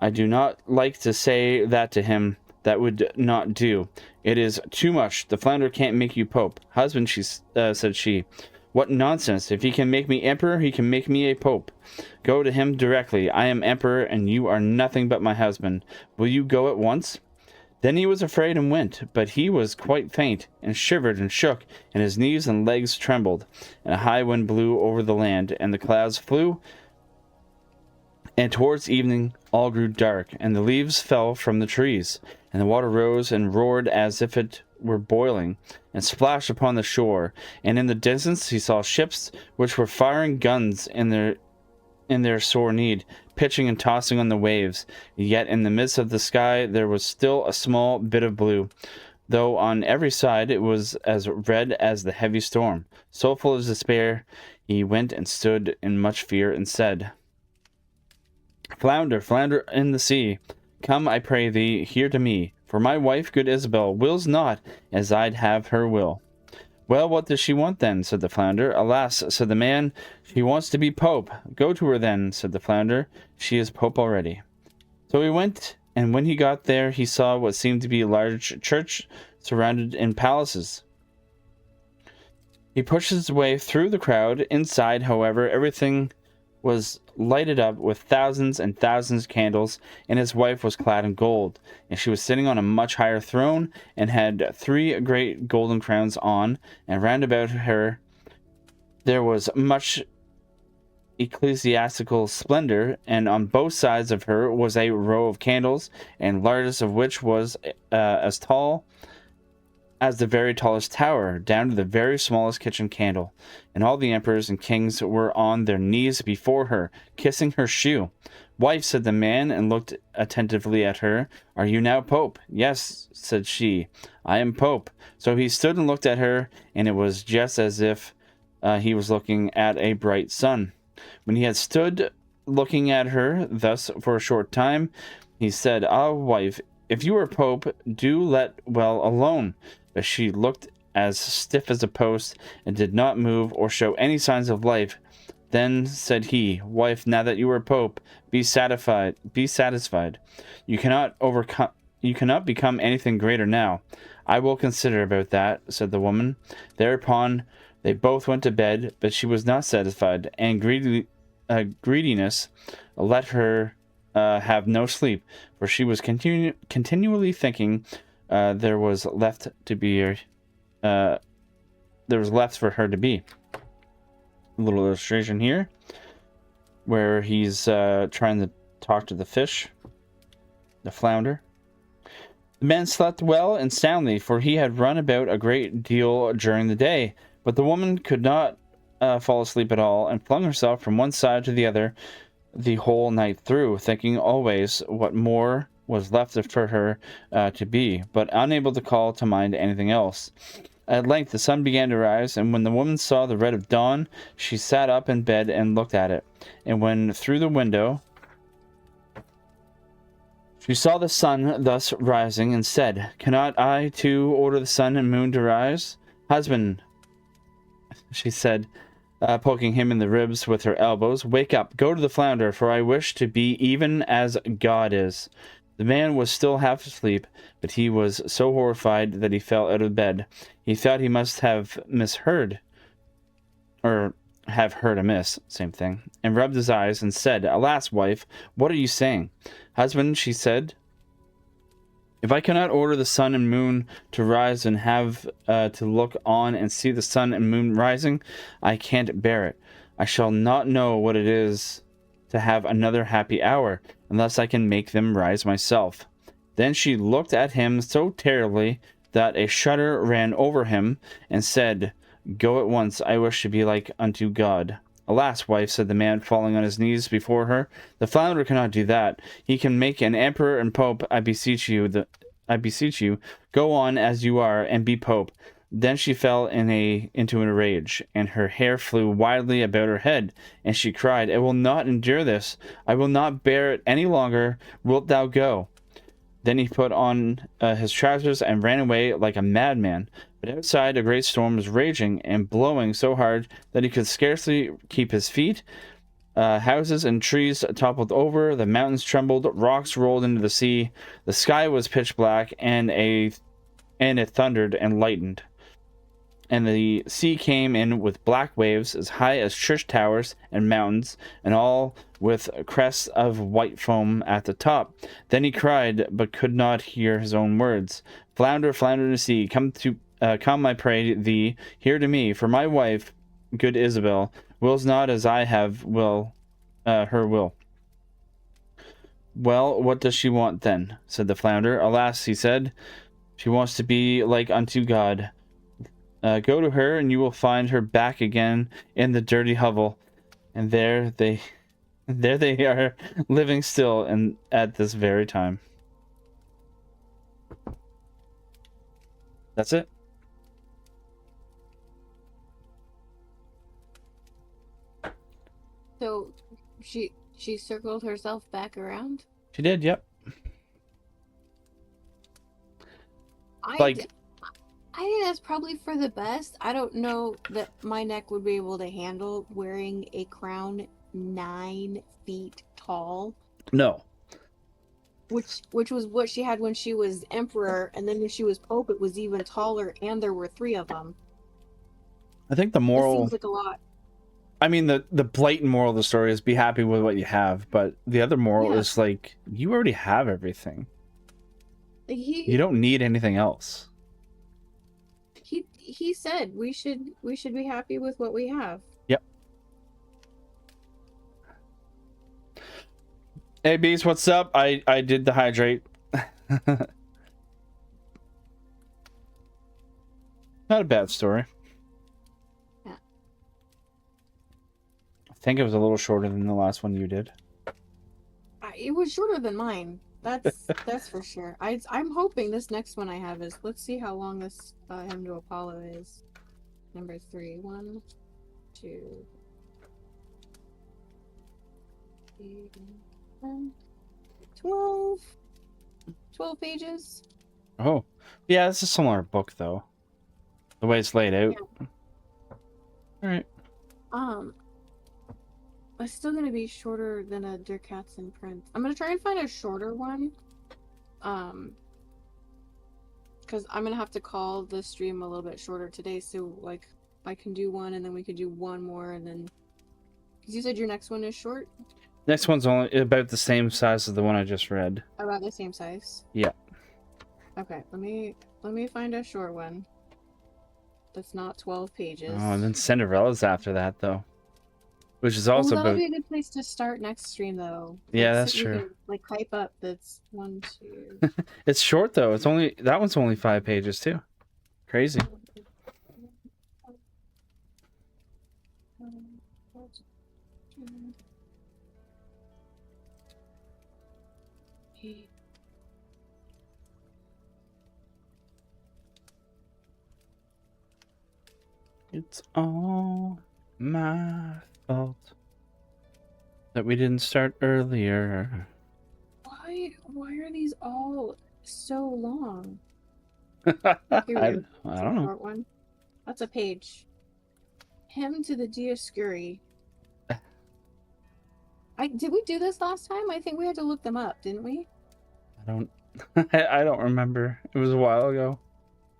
I do not like to say that to him. That would not do. It is too much. The flounder can't make you pope. Husband, said she, what nonsense. If he can make me emperor, he can make me a pope. Go to him directly. I am emperor, and you are nothing but my husband. Will you go at once? Then he was afraid and went, but he was quite faint, and shivered and shook, and his knees and legs trembled, and a high wind blew over the land, and the clouds flew, and towards evening all grew dark, and the leaves fell from the trees, and the water rose and roared as if it were boiling, and splashed upon the shore, and in the distance he saw ships which were firing guns in their sore need, pitching and tossing on the waves. Yet in the midst of the sky there was still a small bit of blue, though on every side it was as red as the heavy storm. So full of despair, he went and stood in much fear, and said, Flounder, flounder in the sea, come, I pray thee, here to me, for my wife, good Isabel, wills not as I'd have her will. Well, what does she want then? Said the flounder. Alas, said the man, she wants to be pope. Go to her then, said the flounder. She is pope already. So he went, and when he got there, he saw what seemed to be a large church surrounded in palaces. He pushed his way through the crowd. Inside, however, everything was lighted up with thousands and thousands of candles, and his wife was clad in gold, and she was sitting on a much higher throne, and had 3 great golden crowns on, and round about her there was much ecclesiastical splendor, and on both sides of her was a row of candles, and largest of which was as tall as the very tallest tower, down to the very smallest kitchen candle. And all the emperors and kings were on their knees before her, kissing her shoe. Wife, said the man, and looked attentively at her, are you now pope? Yes, said she, I am pope. So he stood and looked at her, and it was just as if he was looking at a bright sun. When he had stood looking at her thus for a short time, he said, Ah, wife, if you are pope, do let well alone. But she looked as stiff as a post, and did not move or show any signs of life. Then said he, Wife, now that you are pope, be satisfied. You cannot become anything greater now. I will consider about that, said the woman. Thereupon they both went to bed, but she was not satisfied, and greediness let her have no sleep, for she was continually thinking there was left to be there was left for her to be. A little illustration here where he's trying to talk to the fish, the flounder. The man slept well and soundly, for he had run about a great deal during the day. But the woman could not fall asleep at all, and flung herself from one side to the other the whole night through, thinking always what more was left for her to be, but unable to call to mind anything else. At length the sun began to rise, and when the woman saw the red of dawn, she sat up in bed and looked at it. And when through the window she saw the sun thus rising, and said, "Cannot I too order the sun and moon to rise?" "Husband," she said, poking him in the ribs with her elbows, "wake up, go to the flounder, for I wish to be even as God is." The man was still half asleep, but he was so horrified that he fell out of bed. He thought he must have misheard, or have heard amiss, same thing, and rubbed his eyes and said, "Alas, wife, what are you saying?" "Husband," she said, "if I cannot order the sun and moon to rise and have to look on and see the sun and moon rising, I can't bear it. I shall not know what it is to have another happy hour, unless I can make them rise myself." Then she looked at him so terribly that a shudder ran over him, and said, "Go at once, I wish to be like unto God." "Alas, wife," said the man, falling on his knees before her, "the flounder cannot do that. He can make an emperor and pope. I beseech you, go on as you are, and be pope." Then she fell into a rage, and her hair flew wildly about her head, and she cried, "I will not endure this. I will not bear it any longer. Wilt thou go?" Then he put on his trousers and ran away like a madman. But outside a great storm was raging and blowing so hard that he could scarcely keep his feet. Houses and trees toppled over, the mountains trembled, rocks rolled into the sea, the sky was pitch black, and it thundered and lightened. And the sea came in with black waves as high as church towers and mountains, and all with crests of white foam at the top. Then he cried, but could not hear his own words. "Flounder, flounder in the sea, come, I pray thee, here to me, for my wife, good Isabel, wills not as I have her will." "Well, what does she want then?" said the flounder. "Alas," he said, "she wants to be like unto God. Go to her, and you will find her back again in the dirty hovel, and there they are, living still, and at this very time." That's it. So she circled herself back around? She did, yep. I think that's probably for the best. I don't know that my neck would be able to handle wearing a crown 9 feet tall. No. Which was what she had when she was emperor, and then when she was pope, it was even taller, and there were 3 of them. I think the moral... This seems like a lot. I mean, the blatant moral of the story is be happy with what you have, but the other moral is, like, you already have everything. You don't need anything else. He said we should be happy with what we have. Yep. Hey Bees, what's up? I did the hydrate. Not a bad story. Yeah. I think it was a little shorter than the last one you did. It was shorter than mine. That's for sure. I'm hoping this next one I have is, let's see how long this Hymn to Apollo is. Number 3. 1, 2, 3, 10, 12 pages. Oh, yeah, it's a similar book though. The way it's laid out. Yeah. All right. It's still gonna be shorter than a Der Katzen print. I'm gonna try and find a shorter one. Because I'm gonna have to call the stream a little bit shorter today, so like I can do one and then we could do one more, and then because you said your next one is short. Next one's only about the same size as the one I just read. About the same size. Yeah. Okay, let me find a short one. That's not 12 pages. Oh, and then Cinderella's after that, though. Which is Oh, also that'll about... be a good place to start next stream, though. Yeah, Like, that's we true. can, like, hype up. That's 1, 2... It's short, though. It's only... That one's only 5 pages, too. Crazy. It's all my fault that we didn't start earlier. Why are these all so long? I Here, don't know. short one. That's a page. Hymn to the Dioscuri. Did we do this last time? I think we had to look them up, didn't we? I don't remember. It was a while ago.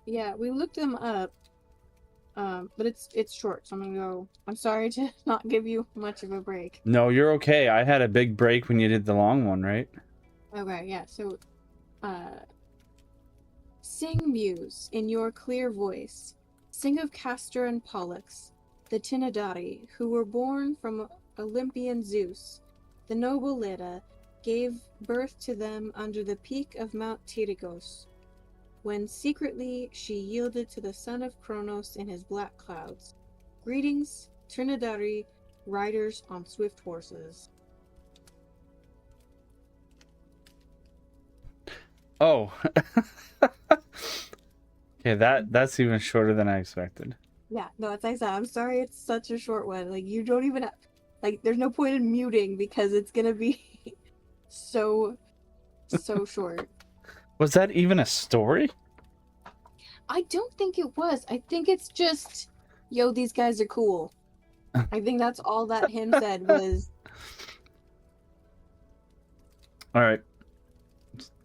Yeah, we looked them up. But it's short, so I'm gonna go. I'm sorry to not give you much of a break. No, you're okay. I had a big break when you did the long one, right? Okay, yeah. So, sing, muse, in your clear voice. Sing of Castor and Pollux, the Tinadari, who were born from Olympian Zeus. The noble Leda gave birth to them under the peak of Mount Tyrgos, when secretly she yielded to the son of Kronos in his black clouds. Greetings, Trinidari, riders on swift horses. Oh. Okay, that's even shorter than I expected. Yeah, no, as I said, I'm sorry it's such a short one. Like, you don't even have, like, there's no point in muting because it's gonna be so short. Was that even a story? I don't think it was. I think it's just, yo, these guys are cool. I think that's all that hymn said was. All right.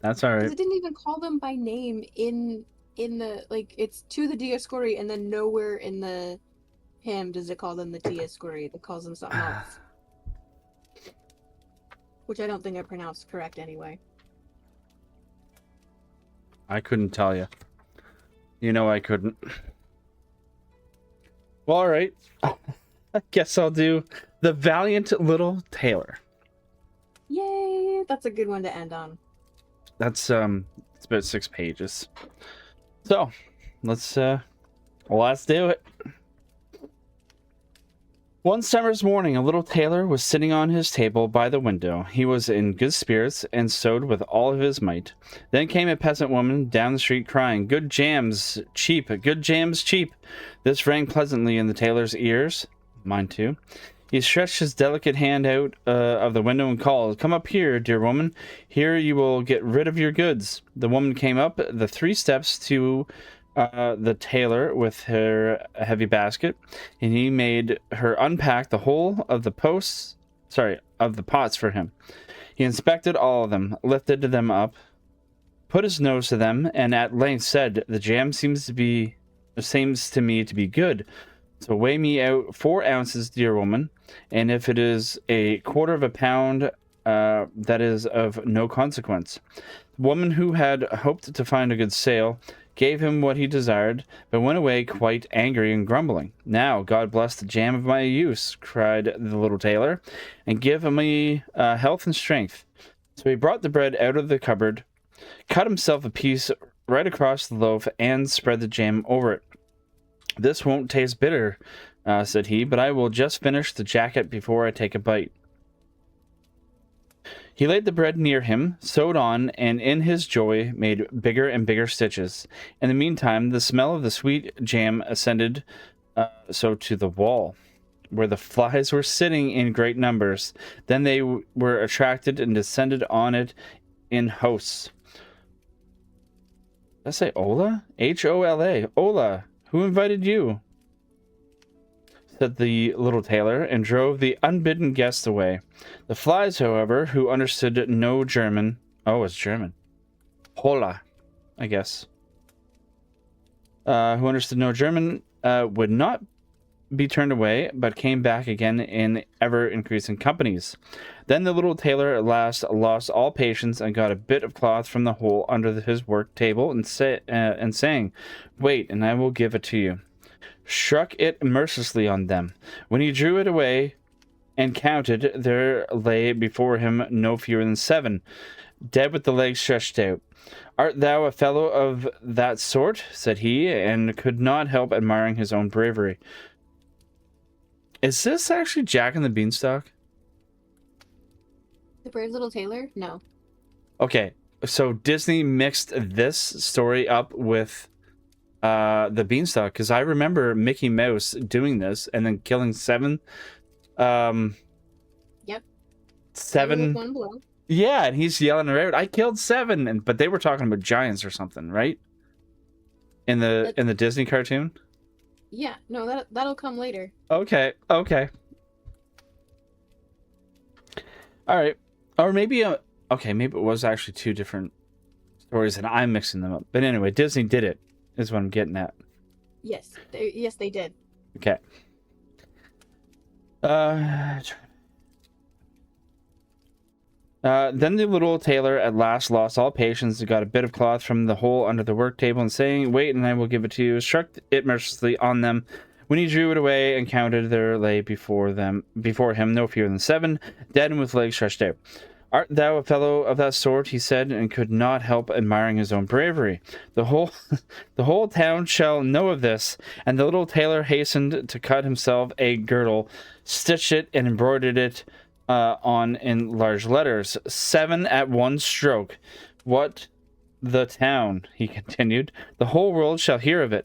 That's all right. It didn't even call them by name in the, like, it's to the Dioscuri, and then nowhere in the hymn does it call them the Dioscuri. It calls them something else. Which I don't think I pronounced correct anyway. I couldn't tell you. You know I couldn't. Well, all right. I guess I'll do The Valiant Little Tailor. Yay! That's a good one to end on. That's it's about 6 pages. So, let's do it. One summer's morning, a little tailor was sitting on his table by the window. He was in good spirits and sewed with all of his might. Then came a peasant woman down the street crying, "Good jams, cheap! Good jams, cheap!" This rang pleasantly in the tailor's ears. Mine too. He stretched his delicate hand out of the window and called, "Come up here, dear woman. Here you will get rid of your goods." The woman came up the 3 steps to the tailor with her heavy basket, and he made her unpack the whole of the pots for him. He inspected all of them, lifted them up, put his nose to them, and at length said, "The jam seems to me to be good. So weigh me out 4 ounces, dear woman, and if it is a quarter of a pound, that is of no consequence." The woman, who had hoped to find a good sale, gave him what he desired, but went away quite angry and grumbling. "Now, God bless the jam of my use," cried the little tailor, "and give me health and strength." So he brought the bread out of the cupboard, cut himself a piece right across the loaf, and spread the jam over it. "This won't taste bitter," said he, "but I will just finish the jacket before I take a bite." He laid the bread near him, sewed on, and in his joy made bigger and bigger stitches. In the meantime, the smell of the sweet jam ascended so to the wall, where the flies were sitting in great numbers. Then they were attracted and descended on it in hosts. Did I say Ola? Hola. Ola, who invited you? Said the little tailor, and drove the unbidden guests away. The flies, however, who understood no German... Oh, it's German. Hola, I guess. Who understood no German, would not be turned away, but came back again in ever-increasing companies. Then the little tailor at last lost all patience and got a bit of cloth from the hole under his work table and saying, "Wait, and I will give it to you." struck it mercilessly on them. When he drew it away and counted, there lay before him no fewer than 7, dead with the legs stretched out. Art thou a fellow of that sort? Said he, and could not help admiring his own bravery. Is this actually Jack and the Beanstalk? The Brave Little Tailor? No. Okay, so Disney mixed this story up with the Beanstalk, because I remember Mickey Mouse doing this and then killing 7. Yep. 7. One blow. Yeah, and he's yelling around, "I killed 7," but they were talking about giants or something, right? In the Disney cartoon. Yeah, no, that'll come later. Okay. All right, or maybe okay, maybe it was actually 2 different stories, and I'm mixing them up. But anyway, Disney did it, is what I'm getting at. Yes, they did. Okay. Then the little tailor at last lost all patience and got a bit of cloth from the hole under the work table, and saying, "Wait, and I will give it to you," struck it mercilessly on them. When he drew it away and counted, there lay before him no fewer than 7, dead and with legs stretched out. "Art thou a fellow of that sort?" he said, and could not help admiring his own bravery. The whole town shall know of this. And the little tailor hastened to cut himself a girdle, stitched it, and embroidered it on in large letters, 7 at one stroke. "What the town," he continued, "the whole world shall hear of it."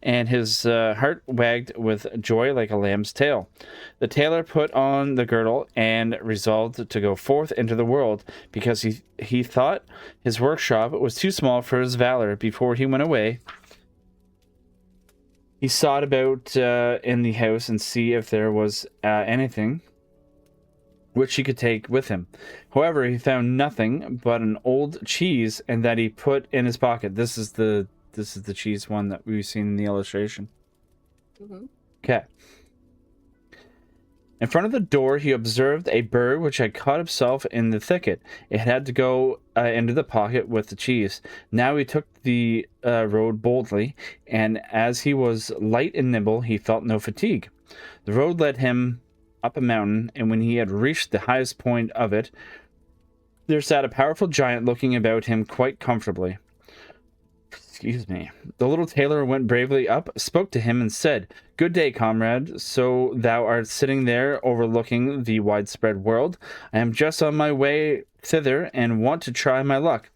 And his heart wagged with joy like a lamb's tail. The tailor put on the girdle and resolved to go forth into the world, because he thought his workshop was too small for his valor. Before he went away, he sought about in the house and see if there was anything which he could take with him. However, he found nothing but an old cheese, and that he put in his pocket. This is the cheese one that we've seen in the illustration. Okay. In front of the door, he observed a bird which had caught itself in the thicket. It had to go into the pocket with the cheese. Now he took the road boldly, and as he was light and nimble, he felt no fatigue. The road led him up a mountain, and when he had reached the highest point of it, there sat a powerful giant looking about him quite comfortably. Excuse me. The little tailor went bravely up, spoke to him, and said, "Good day, comrade. So thou art sitting there overlooking the widespread world. I am just on my way thither, and want to try my luck.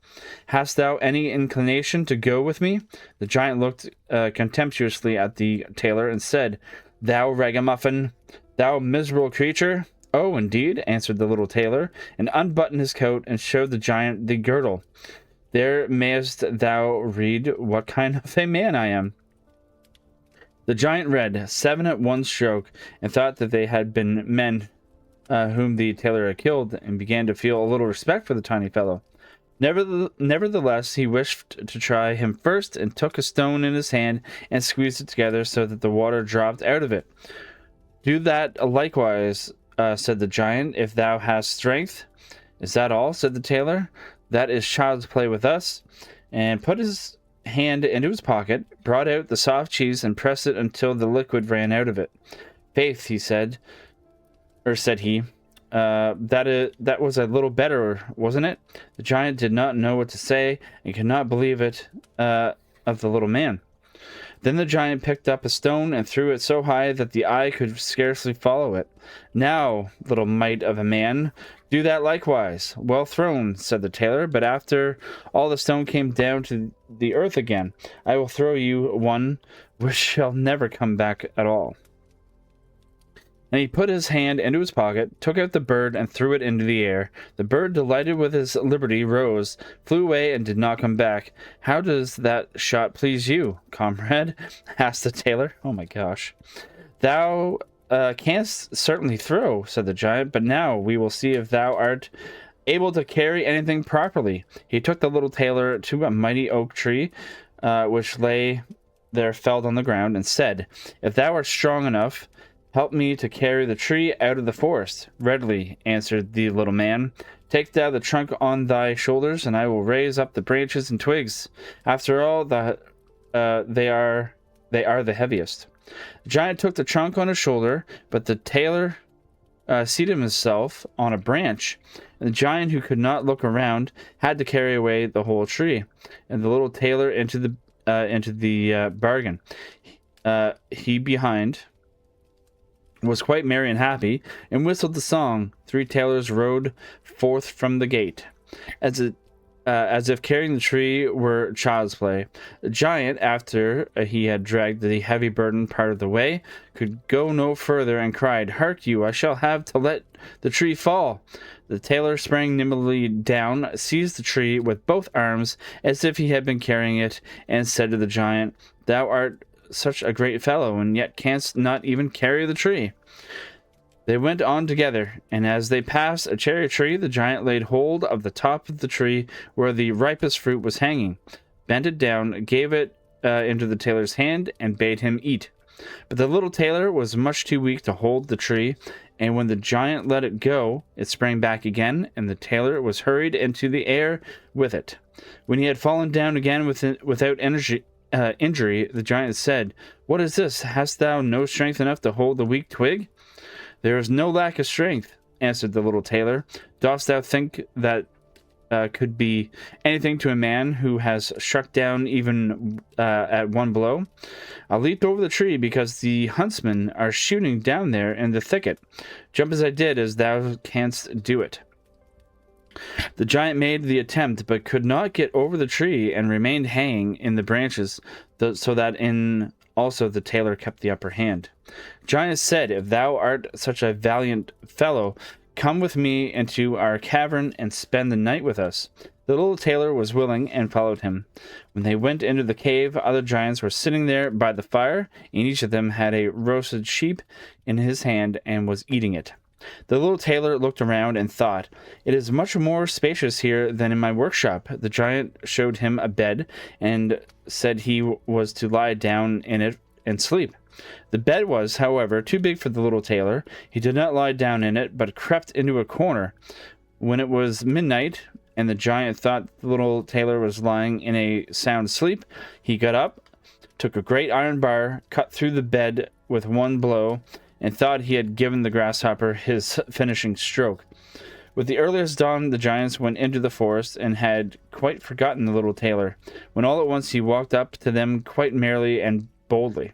Hast thou any inclination to go with me?" The giant looked contemptuously at the tailor, and said, "Thou ragamuffin, thou miserable creature." "Oh, indeed," answered the little tailor, and unbuttoned his coat, and showed the giant the girdle. "There mayest thou read what kind of a man I am." The giant read 7 at one stroke, and thought that they had been men whom the tailor had killed, and began to feel a little respect for the tiny fellow. Nevertheless, he wished to try him first, and took a stone in his hand and squeezed it together so that the water dropped out of it. "Do that likewise," said the giant, "if thou hast strength." "Is that all?" said the tailor. "That is child's play with us," and put his hand into his pocket, brought out the soft cheese, and pressed it until the liquid ran out of it. "Faith," said he, that was a little better, wasn't it?" The giant did not know what to say, and could not believe it of the little man. Then the giant picked up a stone and threw it so high that the eye could scarcely follow it. "Now, little mite of a man, do that likewise." "Well thrown," said the tailor, "but after all the stone came down to the earth again. I will throw you one which shall never come back at all." And he put his hand into his pocket, took out the bird, and threw it into the air. The bird, delighted with his liberty, rose, flew away, and did not come back. "How does that shot please you, comrade?" asked the tailor. Oh my gosh. "Thou canst certainly throw," said the giant, "but now we will see if thou art able to carry anything properly." He took the little tailor to a mighty oak tree, which lay there felled on the ground, and said, "If thou art strong enough, help me to carry the tree out of the forest." "Readily," answered the little man. "Take thou the trunk on thy shoulders, and I will raise up the branches and twigs. After all, they are the heaviest." The giant took the trunk on his shoulder, but the tailor seated himself on a branch. And the giant, who could not look around, had to carry away the whole tree, and the little tailor into the bargain. He behind was quite merry and happy, and whistled the song. 3 tailors rode forth from the gate, as if carrying the tree were child's play. The giant, after he had dragged the heavy burden part of the way, could go no further, and cried, "Hark you, I shall have to let the tree fall." The tailor sprang nimbly down, seized the tree with both arms, as if he had been carrying it, and said to the giant, "Thou art such a great fellow, and yet canst not even carry the tree." They went on together, and as they passed a cherry tree, the giant laid hold of the top of the tree where the ripest fruit was hanging, bent it down, gave it into the tailor's hand, and bade him eat. But the little tailor was much too weak to hold the tree, and when the giant let it go, it sprang back again, and the tailor was hurried into the air with it. When he had fallen down again without injury, the giant said, "What is this? Hast thou no strength enough to hold the weak twig?" "There is no lack of strength," answered the little tailor. "Dost thou think that could be anything to a man who has struck down even at one blow? I leaped over the tree because the huntsmen are shooting down there in the thicket. Jump as I did, as thou canst do it." The giant made the attempt, but could not get over the tree, and remained hanging in the branches, so that in also the tailor kept the upper hand. Giant said, "If thou art such a valiant fellow, come with me into our cavern and spend the night with us." The little tailor was willing, and followed him. When they went into the cave, other giants were sitting there by the fire, and each of them had a roasted sheep in his hand, and was eating it. The little tailor looked around and thought, "It is much more spacious here than in my workshop." The giant showed him a bed, and said he was to lie down in it and sleep. The bed was, however, too big for the little tailor. He did not lie down in it, but crept into a corner. When it was midnight, and the giant thought the little tailor was lying in a sound sleep, he got up, took a great iron bar, cut through the bed with one blow, and thought he had given the grasshopper his finishing stroke. With the earliest dawn, the giants went into the forest, and had quite forgotten the little tailor, when all at once he walked up to them quite merrily and boldly.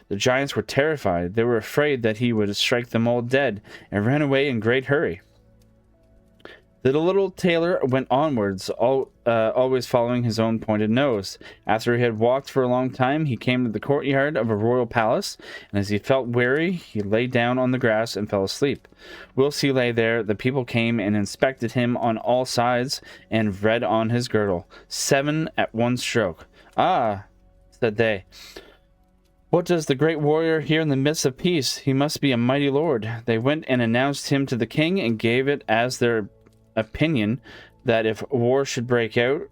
The giants were terrified. They were afraid that he would strike them all dead, and ran away in great hurry. The little tailor went onwards, always following his own pointed nose. After he had walked for a long time, he came to the courtyard of a royal palace, and as he felt weary, he lay down on the grass and fell asleep. Whilst he lay there, the people came and inspected him on all sides, and read on his girdle, 7 at one stroke. "Ah," said they, "what does the great warrior here in the midst of peace? He must be a mighty lord." They went and announced him to the king, and gave it as their opinion that if war should break out,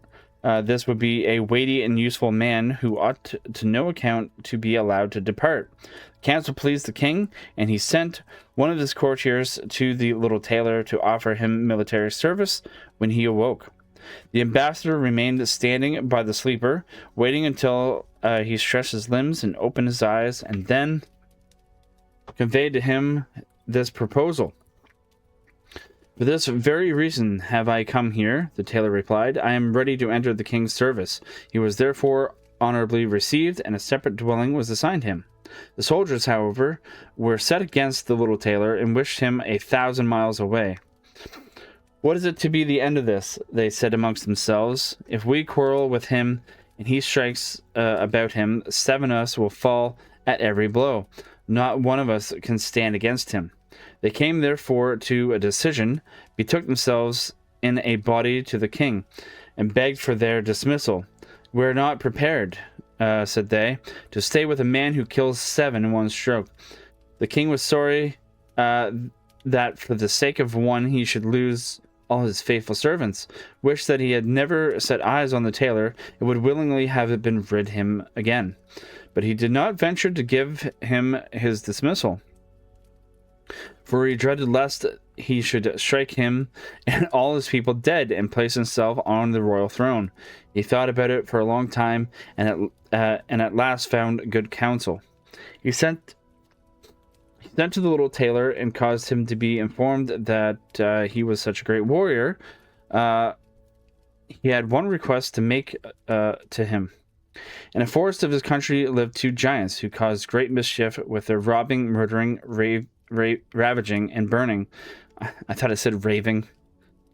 this would be a weighty and useful man, who ought to no account to be allowed to depart. The council pleased the king, and he sent one of his courtiers to the little tailor to offer him military service when he awoke. The ambassador remained standing by the sleeper, waiting until he stretched his limbs and opened his eyes, and then conveyed to him this proposal. "For this very reason have I come here," the tailor replied. "I am ready to enter the king's service." He was therefore honorably received, and a separate dwelling was assigned him. The soldiers, however, were set against the little tailor, and wished him 1,000 miles away. "What is it to be the end of this?" they said amongst themselves. "If we quarrel with him, and he strikes about him, 7 of us will fall at every blow. Not one of us can stand against him." They came therefore to a decision, betook themselves in a body to the king, and begged for their dismissal. "We are not prepared," said they, "to stay with a man who kills 7 in one stroke." The king was sorry that for the sake of one he should lose all his faithful servants, wished that he had never set eyes on the tailor, and would willingly have been rid him again. But he did not venture to give him his dismissal, for he dreaded lest he should strike him and all his people dead, and place himself on the royal throne. He thought about it for a long time, and at last found good counsel. He sent to the little tailor and caused him to be informed that he was such a great warrior. He had one request to make to him. In a forest of his country lived two giants who caused great mischief with their robbing, murdering, ravaging, and burning. I thought it said raving.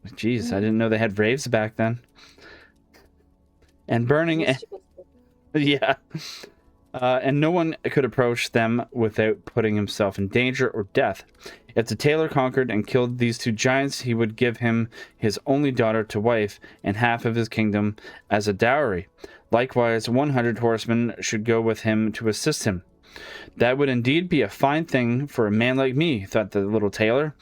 Jeez, I didn't know they had raves back then. And burning. Yeah. And no one could approach them without putting himself in danger or death. If the tailor conquered and killed these two giants, he would give him his only daughter to wife and half of his kingdom as a dowry. Likewise, 100 horsemen should go with him to assist him. That would indeed be a fine thing for a man like me, thought the little tailor.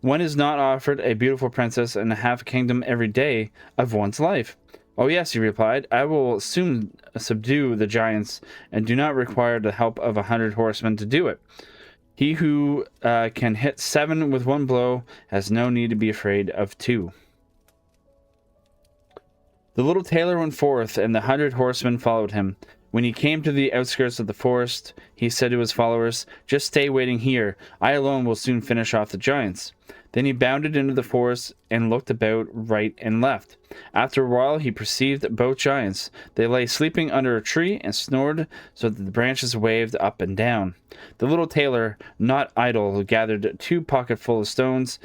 One is not offered a beautiful princess and a half kingdom every day of one's life. Oh yes, he replied, I will soon subdue the giants and do not require the help of 100 horsemen to do it. He who can hit 7 with one blow has no need to be afraid of 2. The little tailor went forth, and the 100 horsemen followed him. When he came to the outskirts of the forest, he said to his followers, Just stay waiting here. I alone will soon finish off the giants. Then he bounded into the forest and looked about right and left. After a while, he perceived both giants. They lay sleeping under a tree and snored so that the branches waved up and down. The little tailor, not idle, gathered 2 pocketfuls of stones,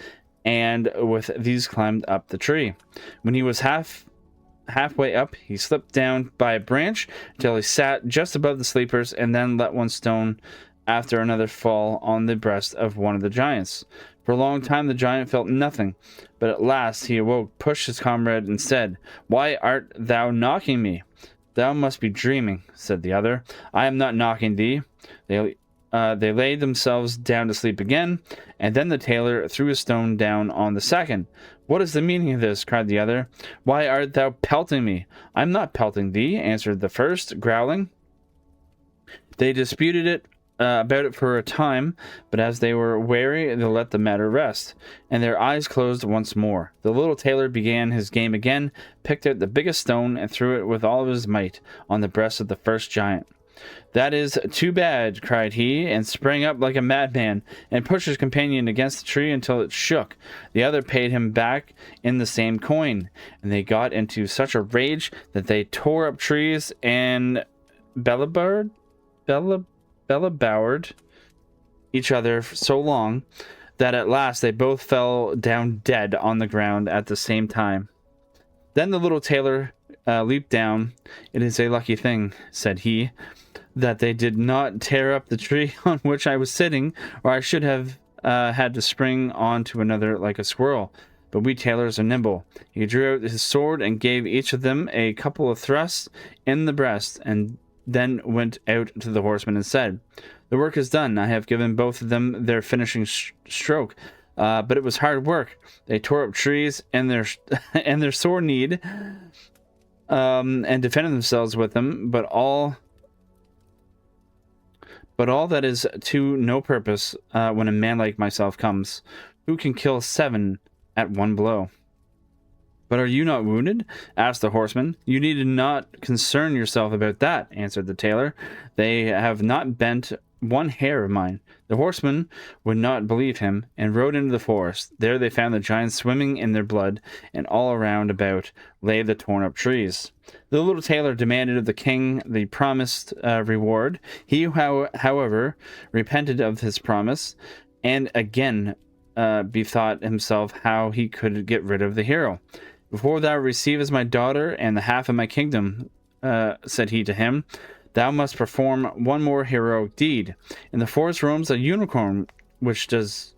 and with these climbed up the tree. When he was halfway up, he slipped down by a branch until he sat just above the sleepers, and then let one stone after another fall on the breast of one of the giants. For a long time the giant felt nothing, but at last he awoke, pushed his comrade, and said, Why art thou knocking me? Thou must be dreaming, said the other. I am not knocking thee. They laid themselves down to sleep again, and then the tailor threw a stone down on the second. What is the meaning of this? Cried the other. Why art thou pelting me? I am not pelting thee, answered the first, growling. They disputed about it for a time, but as they were weary, they let the matter rest, and their eyes closed once more. The little tailor began his game again, picked out the biggest stone, and threw it with all of his might on the breast of the first giant. That is too bad, cried he, and sprang up like a madman, and pushed his companion against the tree until it shook. The other paid him back in the same coin, and they got into such a rage that they tore up trees and bellabowered each other so long that at last they both fell down dead on the ground at the same time. Then the little tailor leaped down. It is a lucky thing, said he, that they did not tear up the tree on which I was sitting, or I should have had to spring on to another like a squirrel. But we tailors are nimble. He drew out his sword and gave each of them a couple of thrusts in the breast, and then went out to the horsemen and said, The work is done. I have given both of them their finishing stroke, but it was hard work. They tore up trees and their sore need, and defended themselves with them, but all that is to no purpose when a man like myself comes, who can kill 7 at one blow. But are you not wounded? Asked the horseman. You need not concern yourself about that, answered the tailor. They have not bent one hair of mine. The horseman would not believe him, and rode into the forest. There they found the giants swimming in their blood, and all around about lay the torn-up trees. The little tailor demanded of the king the promised reward. He, however, repented of his promise, and again bethought himself how he could get rid of the hero. Before thou receive as my daughter and the half of my kingdom, said he to him, thou must perform one more heroic deed. In the forest roams a unicorn which does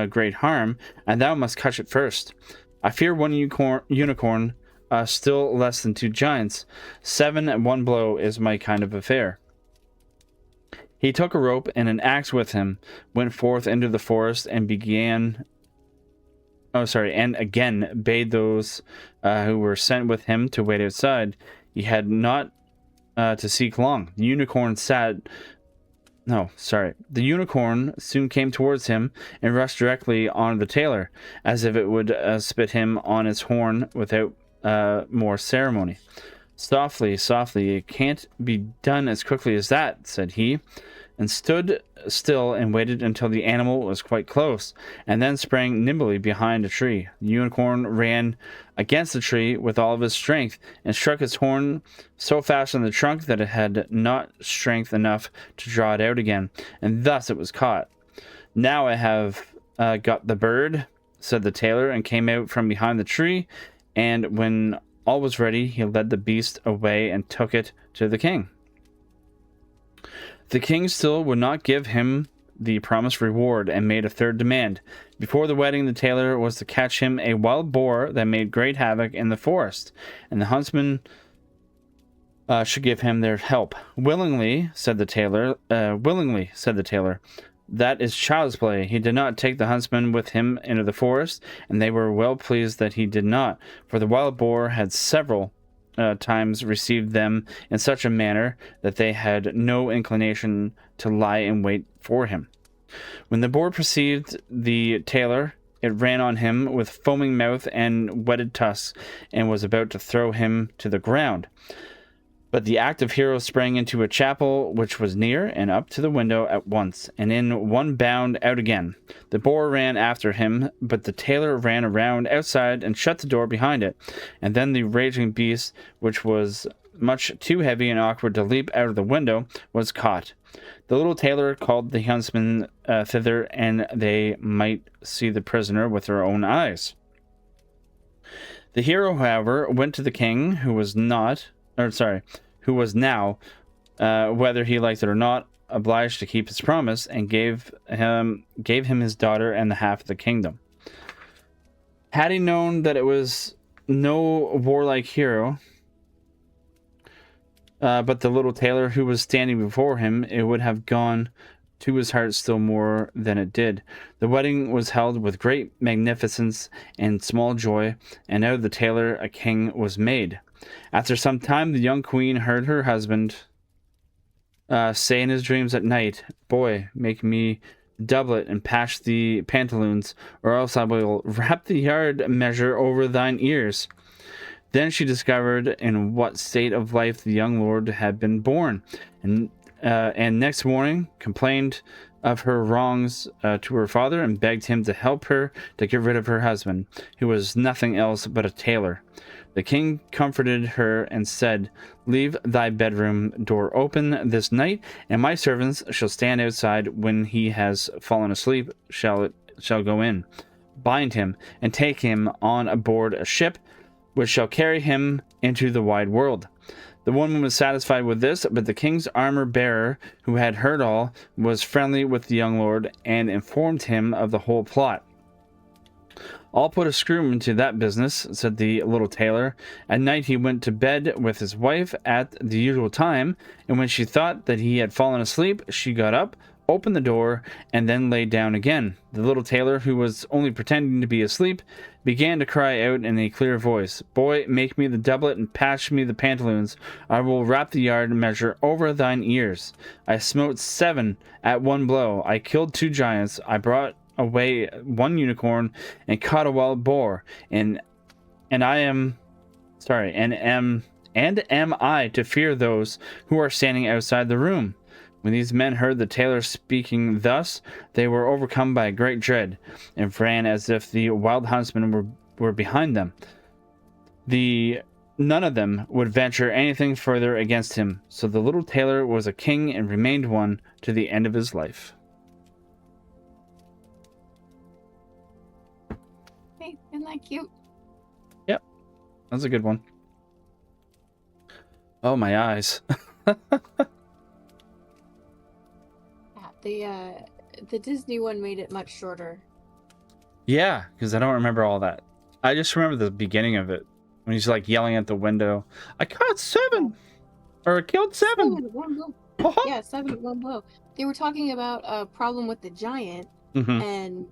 great harm, and thou must catch it first. I fear one unicorn, still less than 2 giants. 7 at one blow is my kind of affair. He took a rope and an axe with him, went forth into the forest, and again bade those who were sent with him to wait outside. He had not to seek long. The unicorn soon came towards him and rushed directly on the tailor, as if it would spit him on its horn without more ceremony. Softly, it can't be done as quickly as that, said he. and stood still and waited until the animal was quite close, and then sprang nimbly behind a tree. The unicorn ran against the tree with all of his strength, and struck its horn so fast on the trunk that it had not strength enough to draw it out again, and thus it was caught. Now I have got the bird, said the tailor, and came out from behind the tree, and when all was ready, he led the beast away and took it to the king. The king still would not give him the promised reward and made a third demand. Before the wedding, the tailor was to catch him a wild boar that made great havoc in the forest, and the huntsman should give him their help. Willingly, said the tailor. Willingly, said the tailor. That is child's play. He did not take the huntsman with him into the forest, and they were well pleased that he did not, for the wild boar had several times received them in such a manner that they had no inclination to lie in wait for him. When the boar perceived the tailor, it ran on him with foaming mouth and whetted tusks, and was about to throw him to the ground. But the active hero sprang into a chapel which was near, and up to the window at once, and in one bound out again. The boar ran after him, but the tailor ran around outside and shut the door behind it. And then the raging beast, which was much too heavy and awkward to leap out of the window, was caught. The little tailor called the huntsman thither, and they might see the prisoner with their own eyes. The hero, however, went to the king, who was now, whether he liked it or not, obliged to keep his promise, and gave him his daughter and the half of the kingdom. Had he known that it was no warlike hero, but the little tailor who was standing before him, it would have gone to his heart still more than it did. The wedding was held with great magnificence and small joy, and out of the tailor a king was made. After some time, the young queen heard her husband say in his dreams at night, "Boy, make me doublet and patch the pantaloons, or else I will wrap the yard measure over thine ears." Then she discovered in what state of life the young lord had been born, and next morning complained of her wrongs to her father, and begged him to help her to get rid of her husband, who was nothing else but a tailor. The king comforted her and said, "Leave thy bedroom door open this night, and my servants shall stand outside. When he has fallen asleep, shall go in. Bind him, and take him on aboard a ship, which shall carry him into the wide world." The woman was satisfied with this, but the king's armor-bearer, who had heard all, was friendly with the young lord, and informed him of the whole plot. "I'll put a screw into that business," said the little tailor. At night he went to bed with his wife at the usual time, and when she thought that he had fallen asleep, she got up, opened the door, and then lay down again. The little tailor, who was only pretending to be asleep, began to cry out in a clear voice, "Boy, make me the doublet and patch me the pantaloons. I will wrap the yard measure over thine ears. I smote 7 at one blow. I killed 2 giants. I brought away 1 unicorn and caught a wild boar. And am I to fear those who are standing outside the room?" When these men heard the tailor speaking thus, they were overcome by a great dread, and ran as if the wild huntsmen were behind them. None of them would venture anything further against him. So the little tailor was a king and remained one to the end of his life. Hey, isn't that cute? Yep, that's a good one. Oh, my eyes. The Disney one made it much shorter. Yeah, because I don't remember all that. I just remember the beginning of it, when he's like yelling at the window, "I caught 7! Or I killed 7! 7 at one blow. Yeah, 7 at one blow. They were talking about a problem with the giant, and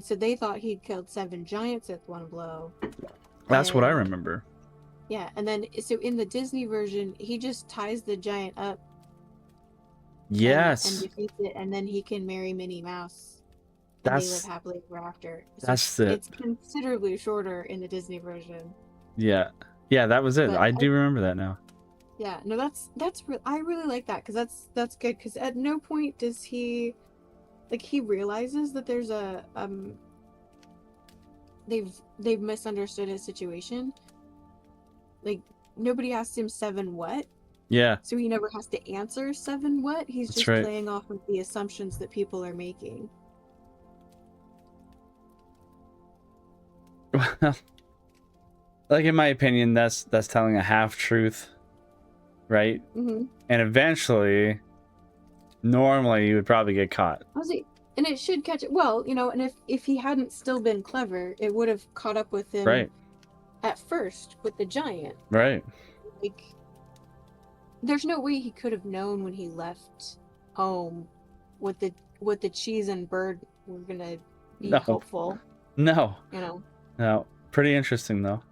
so they thought he'd killed 7 giants at one blow. That's what I remember. Yeah, and then so in the Disney version, he just ties the giant up. Yes. And defeats it, and then he can marry Minnie Mouse. And they live happily ever after. So that's it. It's considerably shorter in the Disney version. Yeah. Yeah, that was it. I do remember that now. Yeah, no, I really like that because that's good because at no point does he like he realizes that there's a they've misunderstood his situation. Like nobody asked him seven what, Yeah, so he never has to answer seven what. He's that's just right. playing off of the assumptions that people are making. Well, like in my opinion, that's telling a half truth, right? Mm-hmm. And eventually, normally you would probably get caught. And it should catch it. Well, and if he hadn't still been clever, it would have caught up with him Right. at first with the giant. Right. Like, there's no way he could have known when he left home what the cheese and bird were gonna be No. helpful. No. You know. No. Pretty interesting though.